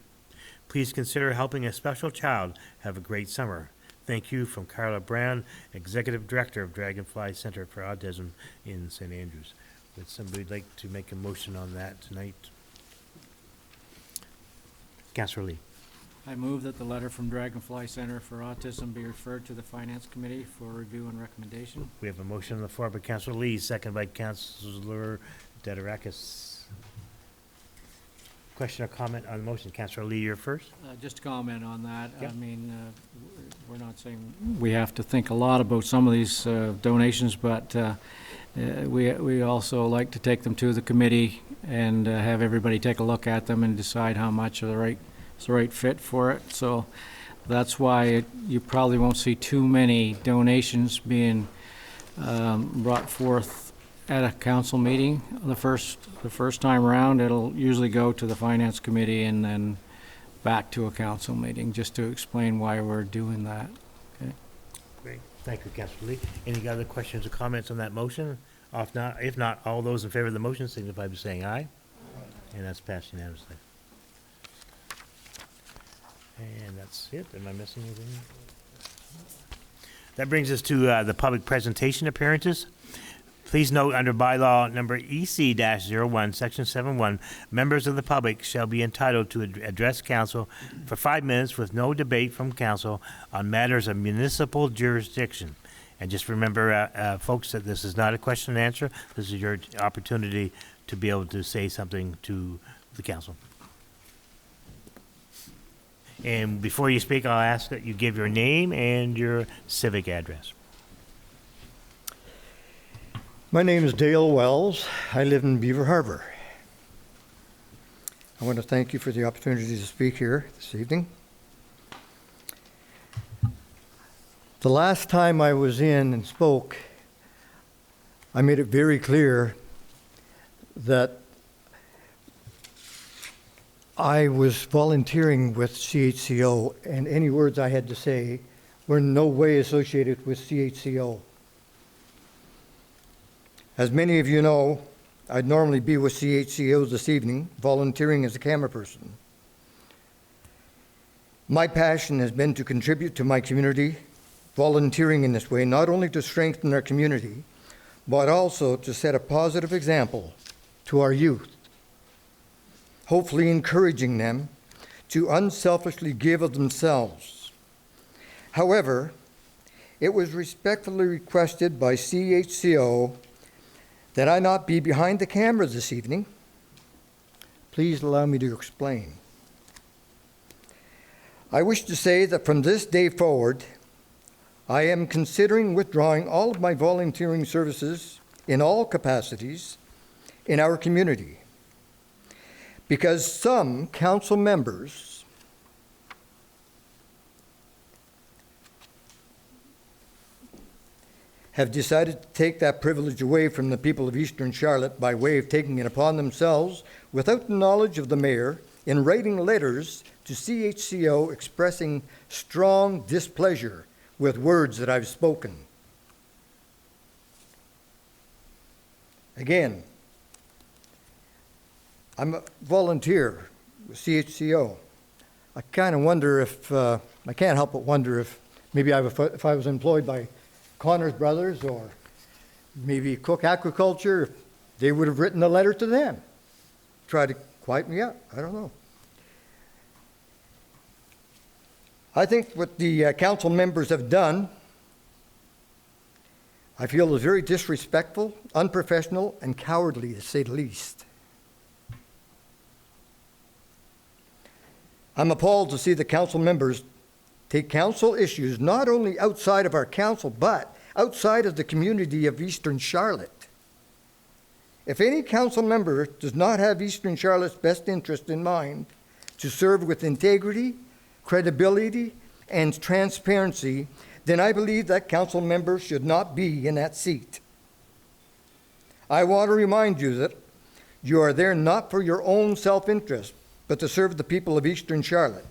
Please consider helping a special child have a great summer. Thank you from Carla Brown, Executive Director of Dragonfly Center for Autism in St. Andrews. Would somebody like to make a motion on that tonight? Councilor Lee. I move that the letter from Dragonfly Center for Autism be referred to the Finance Committee for review and recommendation. We have a motion on the floor by Councilor Lee, second by Councilor Dederakis. Question or comment on the motion? Councilor Lee, you're first. Just to comment on that. Yep. I mean, we're not saying we have to think a lot about some of these donations, but we also like to take them to the committee and have everybody take a look at them and decide how much are the right fit for it. So that's why you probably won't see too many donations being brought forth at a council meeting. The first time around, it'll usually go to the Finance Committee and then back to a council meeting, just to explain why we're doing that. Okay. Great. Thank you, Councilor Lee. Any other questions or comments on that motion? If not, all those in favor of the motion signify by saying aye. And that's passed unanimously. And that's it. Am I missing anything? That brings us to the public presentation appearances. Please note, under bylaw number EC-01, Section 7.1, members of the public shall be entitled to address council for 5 minutes with no debate from council on matters of municipal jurisdiction. And just remember, folks, that this is not a question and answer. This is your opportunity to be able to say something to the council. And before you speak, I'll ask that you give your name and your civic address. My name is Dale Wells. I live in Beaver Harbor. I want to thank you for the opportunity to speak here this evening. The last time I was in and spoke, I made it very clear that I was volunteering with CHCO, and any words I had to say were in no way associated with CHCO. As many of you know, I'd normally be with CHCO this evening, volunteering as a camera person. My passion has been to contribute to my community, volunteering in this way, not only to strengthen our community, but also to set a positive example to our youth, hopefully encouraging them to unselfishly give of themselves. However, it was respectfully requested by CHCO that I not be behind the camera this evening. Please allow me to explain. I wish to say that from this day forward, I am considering withdrawing all of my volunteering services in all capacities in our community, because some council members have decided to take that privilege away from the people of Eastern Charlotte by way of taking it upon themselves without the knowledge of the mayor in writing letters to CHCO expressing strong displeasure with words that I've spoken. Again, I'm a volunteer with CHCO. I kind of wonder if, I can't help but wonder if maybe if I was employed by Connor's Brothers or maybe Cook Aquaculture, they would have written a letter to them. Try to quiet me up. I don't know. I think what the council members have done, I feel is very disrespectful, unprofessional, and cowardly, to say the least. I'm appalled to see the council members take council issues not only outside of our council, but outside of the community of Eastern Charlotte. If any council member does not have Eastern Charlotte's best interest in mind to serve with integrity, credibility, and transparency, then I believe that council member should not be in that seat. I want to remind you that you are there not for your own self-interest, but to serve the people of Eastern Charlotte.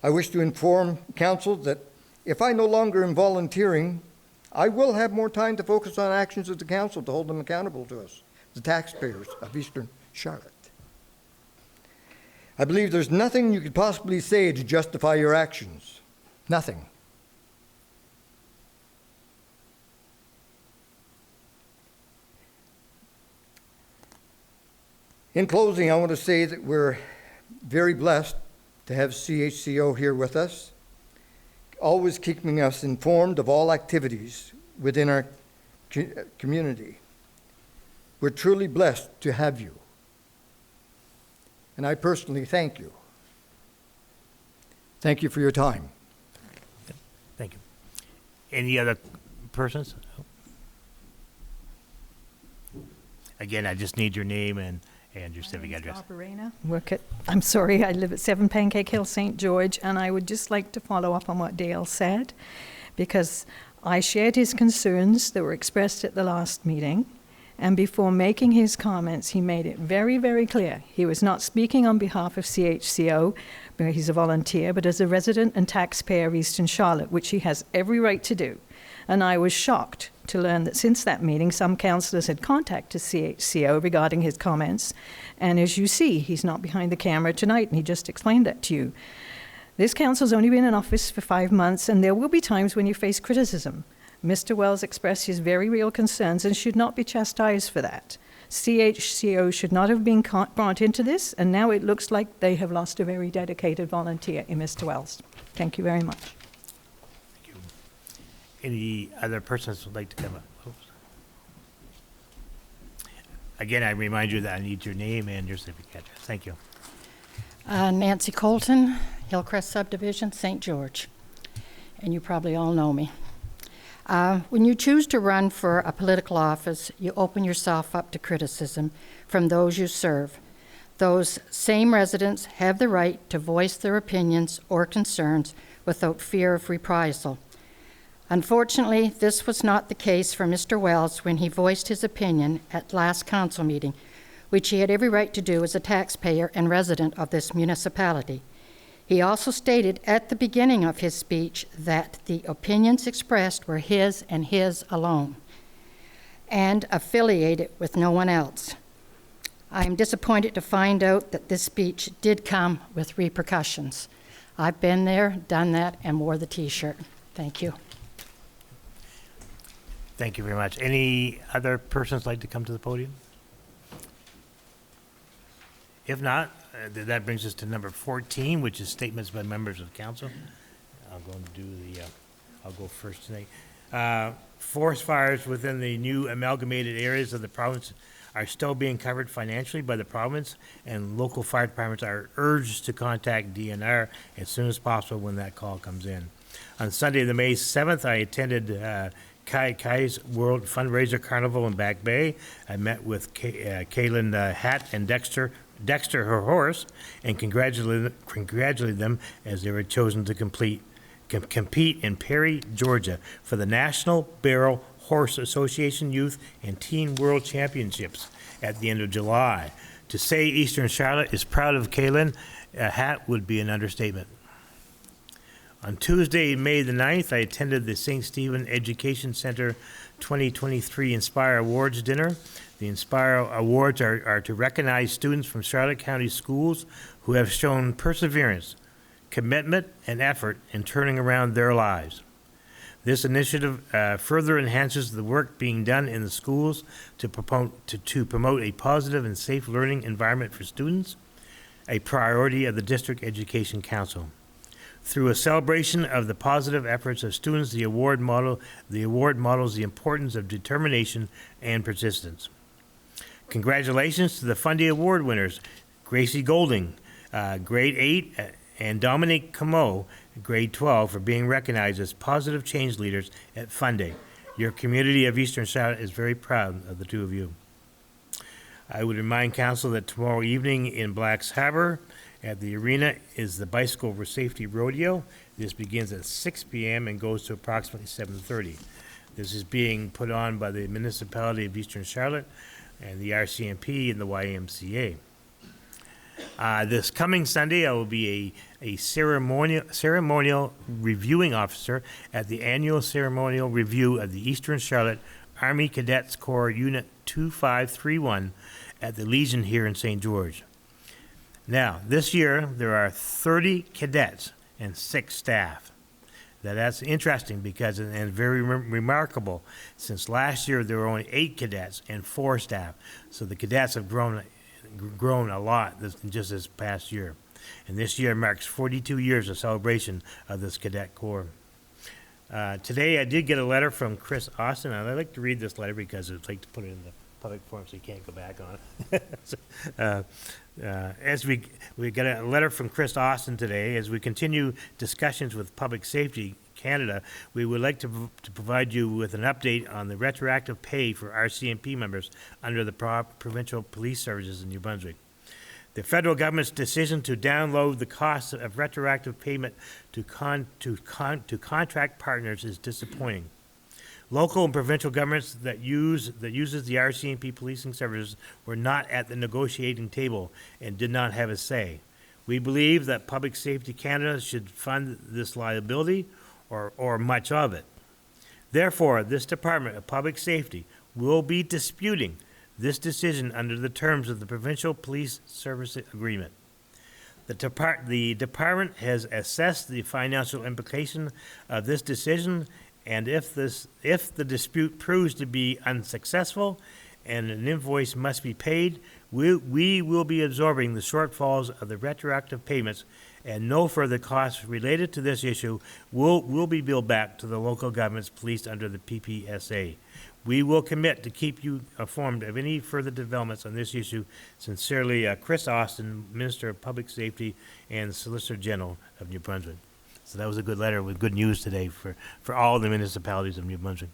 I wish to inform council that if I no longer am volunteering, I will have more time to focus on actions of the council to hold them accountable to us, the taxpayers of Eastern Charlotte. I believe there's nothing you could possibly say to justify your actions. Nothing. In closing, I want to say that we're very blessed to have CHCO here with us, always keeping us informed of all activities within our community. We're truly blessed to have you. And I personally thank you. Thank you for your time. Thank you. Any other persons? Again, I just need your name and your civic address. I'm sorry, I live at 7 Pancake Hill, St. George, and I would just like to follow up on what Dale said, because I shared his concerns that were expressed at the last meeting, and before making his comments, he made it very, very clear. He was not speaking on behalf of CHCO, where he's a volunteer, but as a resident and taxpayer of Eastern Charlotte, which he has every right to do. And I was shocked to learn that since that meeting, some councillors had contacted CHCO regarding his comments. And as you see, he's not behind the camera tonight, and he just explained that to you. This council's only been in office for 5 months, and there will be times when you face criticism. Mr. Wells expressed his very real concerns and should not be chastised for that. CHCO should not have been brought into this, and now it looks like they have lost a very dedicated volunteer in Mr. Wells. Thank you very much. Any other persons would like to come up? Oops. Again, I remind you that I need your name and your civic address. Thank you. Nancy Colton, Hillcrest Subdivision, St. George. And you probably all know me. When you choose to run for a political office, you open yourself up to criticism from those you serve. Those same residents have the right to voice their opinions or concerns without fear of reprisal. Unfortunately, this was not the case for Mr. Wells when he voiced his opinion at last council meeting, which he had every right to do as a taxpayer and resident of this municipality. He also stated at the beginning of his speech that the opinions expressed were his and his alone, and affiliated with no one else. I am disappointed to find out that this speech did come with repercussions. I've been there, done that, and wore the T-shirt. Thank you. Thank you very much. Any other persons like to come to the podium? If not, that brings us to number 14, which is statements by members of council. I'll go first tonight. Forest fires within the new amalgamated areas of the province are still being covered financially by the province, and local fire departments are urged to contact DNR as soon as possible when that call comes in. On Sunday, the May 7th, I attended Kai's World Fundraiser Carnival in Back Bay. I met with Kaylin Hatt and Dexter, her horse, and congratulated them as they were chosen to compete in Perry, Georgia for the National Barrel Horse Association Youth and Teen World Championships at the end of July. To say Eastern Charlotte is proud of Kaylin Hatt would be an understatement. On Tuesday, May the 9th, I attended the St. Stephen Education Center 2023 Inspire Awards dinner. The Inspire Awards are to recognize students from Charlotte County schools who have shown perseverance, commitment, and effort in turning around their lives. This initiative further enhances the work being done in the schools to promote a positive and safe learning environment for students, a priority of the District Education Council. Through a celebration of the positive efforts of students, the award models the importance of determination and persistence. Congratulations to the Fundy Award winners, Gracie Golding, grade 8, and Dominique Comeau, grade 12, for being recognized as positive change leaders at Fundy. Your community of Eastern Charlotte is very proud of the two of you. I would remind council that tomorrow evening in Blacks Harbor at the arena is the Bicycle Safety Rodeo. This begins at 6 p.m. and goes to approximately 7:30. This is being put on by the Municipality of Eastern Charlotte and the RCMP and the YMCA. This coming Sunday, I will be a ceremonial reviewing officer at the annual ceremonial review of the Eastern Charlotte Army Cadets Corps Unit 2531 at the Legion here in St. George. Now, this year, there are 30 cadets and 6 staff. Now, that's interesting because, and very remarkable, since last year there were only 8 cadets and 4 staff. So the cadets have grown a lot just this past year. And this year marks 42 years of celebration of this cadet corps. Today, I did get a letter from Chris Austin, and I'd like to read this letter because I'd like to put it in the public forum so you can't go back on it. As we got a letter from Chris Austin today, as we continue discussions with Public Safety Canada, we would like to provide you with an update on the retroactive pay for RCMP members under the provincial police services in New Brunswick. The federal government's decision to download the costs of retroactive payment to contract partners is disappointing. Local and provincial governments that uses the RCMP policing services were not at the negotiating table and did not have a say. We believe that Public Safety Canada should fund this liability or much of it. Therefore, this Department of Public Safety will be disputing this decision under the terms of the Provincial Police Service Agreement. The department has assessed the financial implication of this decision And if the dispute proves to be unsuccessful and an invoice must be paid, we will be absorbing the shortfalls of the retroactive payments, and no further costs related to this issue will be billed back to the local governments policed under the PPSA. We will commit to keep you informed of any further developments on this issue. Sincerely, Chris Austin, Minister of Public Safety and Solicitor General of New Brunswick. So that was a good letter with good news today for all the municipalities of New Brunswick.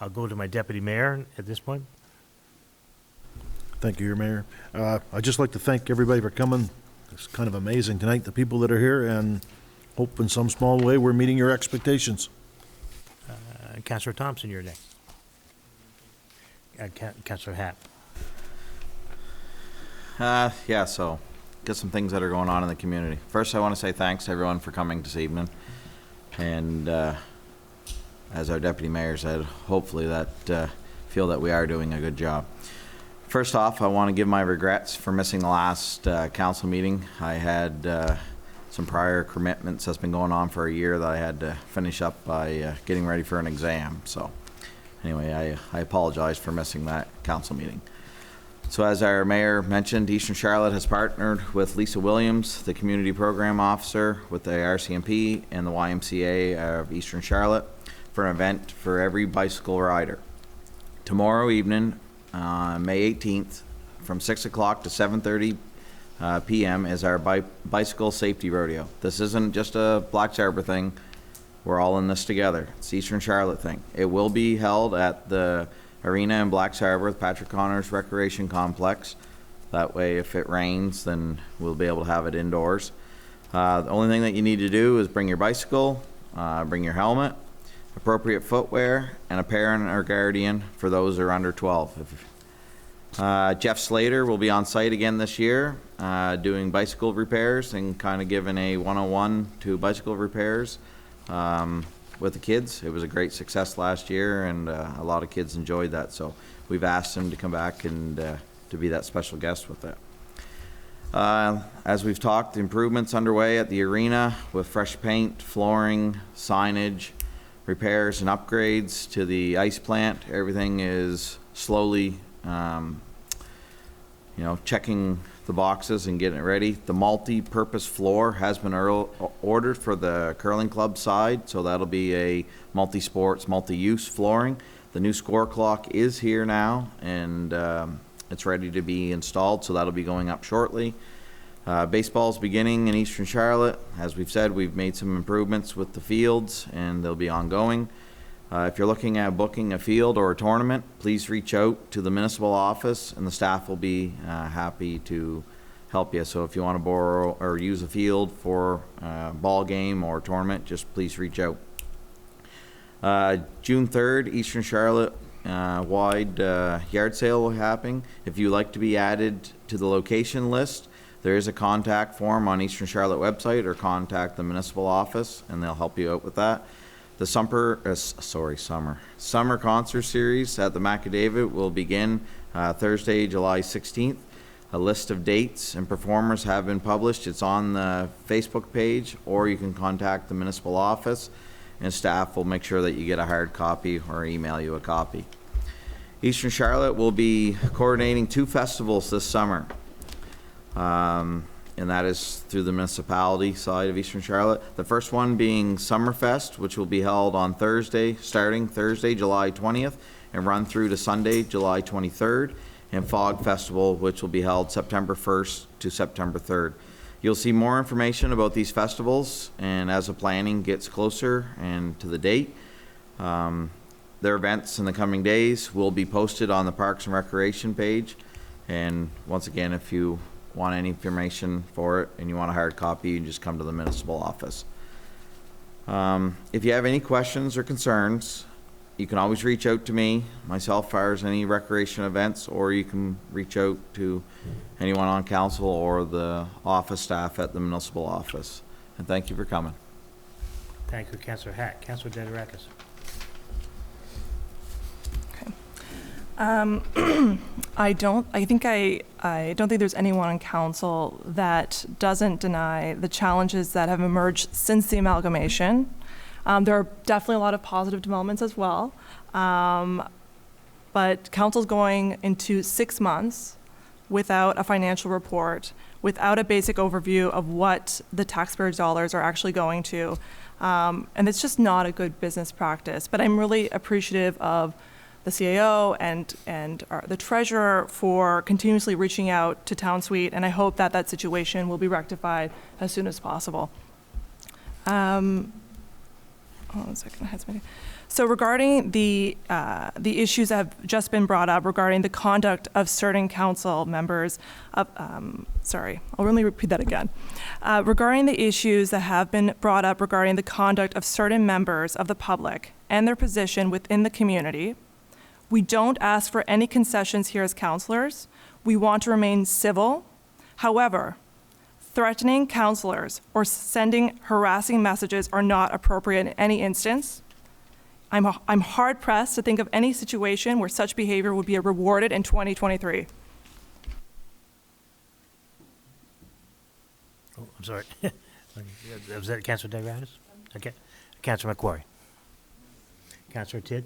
I'll go to my deputy mayor at this point. Thank you, Your Mayor. I'd just like to thank everybody for coming. It's kind of amazing tonight, the people that are here, and hope in some small way we're meeting your expectations. Councillor Thompson, you're next. Councillor Hatt. Yeah, so get some things that are going on in the community. First, I want to say thanks to everyone for coming this evening. And as our deputy mayor said, hopefully that feel that we are doing a good job. First off, I want to give my regrets for missing the last council meeting. I had some prior commitments that's been going on for a year that I had to finish up by getting ready for an exam. So anyway, I apologize for missing that council meeting. So as our mayor mentioned, Eastern Charlotte has partnered with Lisa Williams, the community program officer with the RCMP and the YMCA of Eastern Charlotte, for an event for every bicycle rider. Tomorrow evening, May 18th, from 6 o'clock to 7:30 p.m. is our bicycle safety rodeo. This isn't just a Black Arbor thing. We're all in this together. It's the Eastern Charlotte thing. It will be held at the arena in Black Arbor with Patrick Connors Recreation Complex. That way, if it rains, then we'll be able to have it indoors. The only thing that you need to do is bring your bicycle, bring your helmet, appropriate footwear, and a parent or guardian for those who are under 12. Jeff Slater will be on site again this year, doing bicycle repairs and kind of giving a 101 to bicycle repairs with the kids. It was a great success last year, and a lot of kids enjoyed that. So we've asked him to come back and to be that special guest with that. As we've talked, improvements underway at the arena with fresh paint, flooring, signage, repairs and upgrades to the ice plant. Everything is slowly, checking the boxes and getting it ready. The multi-purpose floor has been ordered for the curling club side, so that'll be a multi-sports, multi-use flooring. The new score clock is here now, and it's ready to be installed, so that'll be going up shortly. Baseball's beginning in Eastern Charlotte. As we've said, we've made some improvements with the fields, and they'll be ongoing. If you're looking at booking a field or a tournament, please reach out to the municipal office, and the staff will be happy to help you. So if you want to borrow or use a field for a ball game or tournament, just please reach out. June 3rd, Eastern Charlotte wide yard sale will happen. If you'd like to be added to the location list, there is a contact form on Eastern Charlotte website, or contact the municipal office and they'll help you out with that. The summer concert series at the Macadavid will begin Thursday, July 16th. A list of dates and performers have been published. It's on the Facebook page, or you can contact the municipal office and staff will make sure that you get a hard copy or email you a copy. Eastern Charlotte will be coordinating 2 festivals this summer. And that is through the municipality side of Eastern Charlotte. The first one being Summerfest, which will be held on starting Thursday, July 20th, and run through to Sunday, July 23rd, and Fog Festival, which will be held September 1st to September 3rd. You'll see more information about these festivals, and as the planning gets closer and to the date, their events in the coming days will be posted on the Parks and Recreation page. And once again, if you want any information for it and you want a hard copy, you can just come to the municipal office. If you have any questions or concerns, you can always reach out to me, myself, as far as any recreation events, or you can reach out to anyone on council or the office staff at the municipal office. And thank you for coming. Thank you, Councillor Hatt. Councillor Dedirakis. I don't think there's anyone on council that doesn't deny the challenges that have emerged since the amalgamation. There are definitely a lot of positive developments as well. But council's going into 6 months without a financial report, without a basic overview of what the taxpayers' dollars are actually going to. And it's just not a good business practice. But I'm really appreciative of the CAO and the treasurer for continuously reaching out to Town Suite, and I hope that that situation will be rectified as soon as possible. Hold on a second, I had something. So regarding the issues that have just been brought up regarding the conduct of certain council members, sorry, I'll really repeat that again. Regarding the issues that have been brought up regarding the conduct of certain members of the public and their position within the community, we don't ask for any concessions here as councillors. We want to remain civil. However, threatening councillors or sending harassing messages are not appropriate in any instance. I'm hard pressed to think of any situation where such behavior would be rewarded in 2023. Oh, I'm sorry. Was that Councillor DeGratis? Okay. Councillor McQuarrie. Councillor Tidd.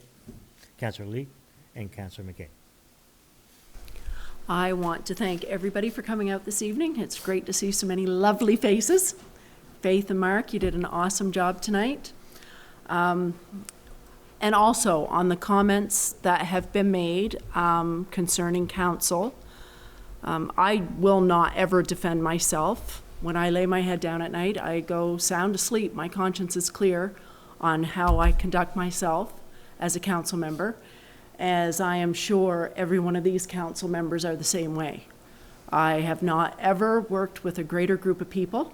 Councillor Lee. And Councillor McKay. I want to thank everybody for coming out this evening. It's great to see so many lovely faces. Faith and Mark, you did an awesome job tonight. And also on the comments that have been made concerning council, I will not ever defend myself. When I lay my head down at night, I go sound asleep. My conscience is clear on how I conduct myself as a council member, as I am sure every one of these council members are the same way. I have not ever worked with a greater group of people.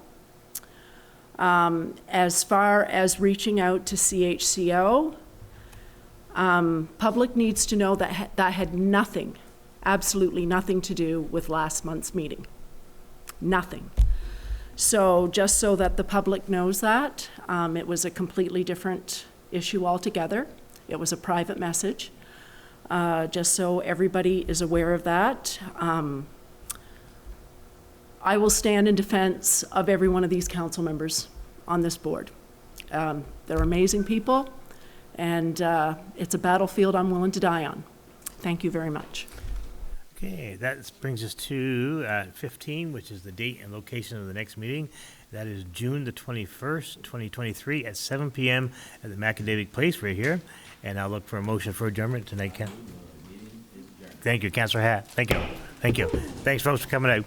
As far as reaching out to CHCO, public needs to know that that had nothing, absolutely nothing to do with last month's meeting. Nothing. So just so that the public knows that, it was a completely different issue altogether. It was a private message. Just so everybody is aware of that. I will stand in defense of every one of these council members on this board. They're amazing people, and it's a battlefield I'm willing to die on. Thank you very much. Okay, that brings us to 15, which is the date and location of the next meeting. That is June the 21st, 2023 at 7 p.m. at the Macadavic Place right here. And I'll look for a motion for adjournment tonight, Ken. Thank you, Councillor Hatt. Thank you. Thank you. Thanks, folks, for coming out.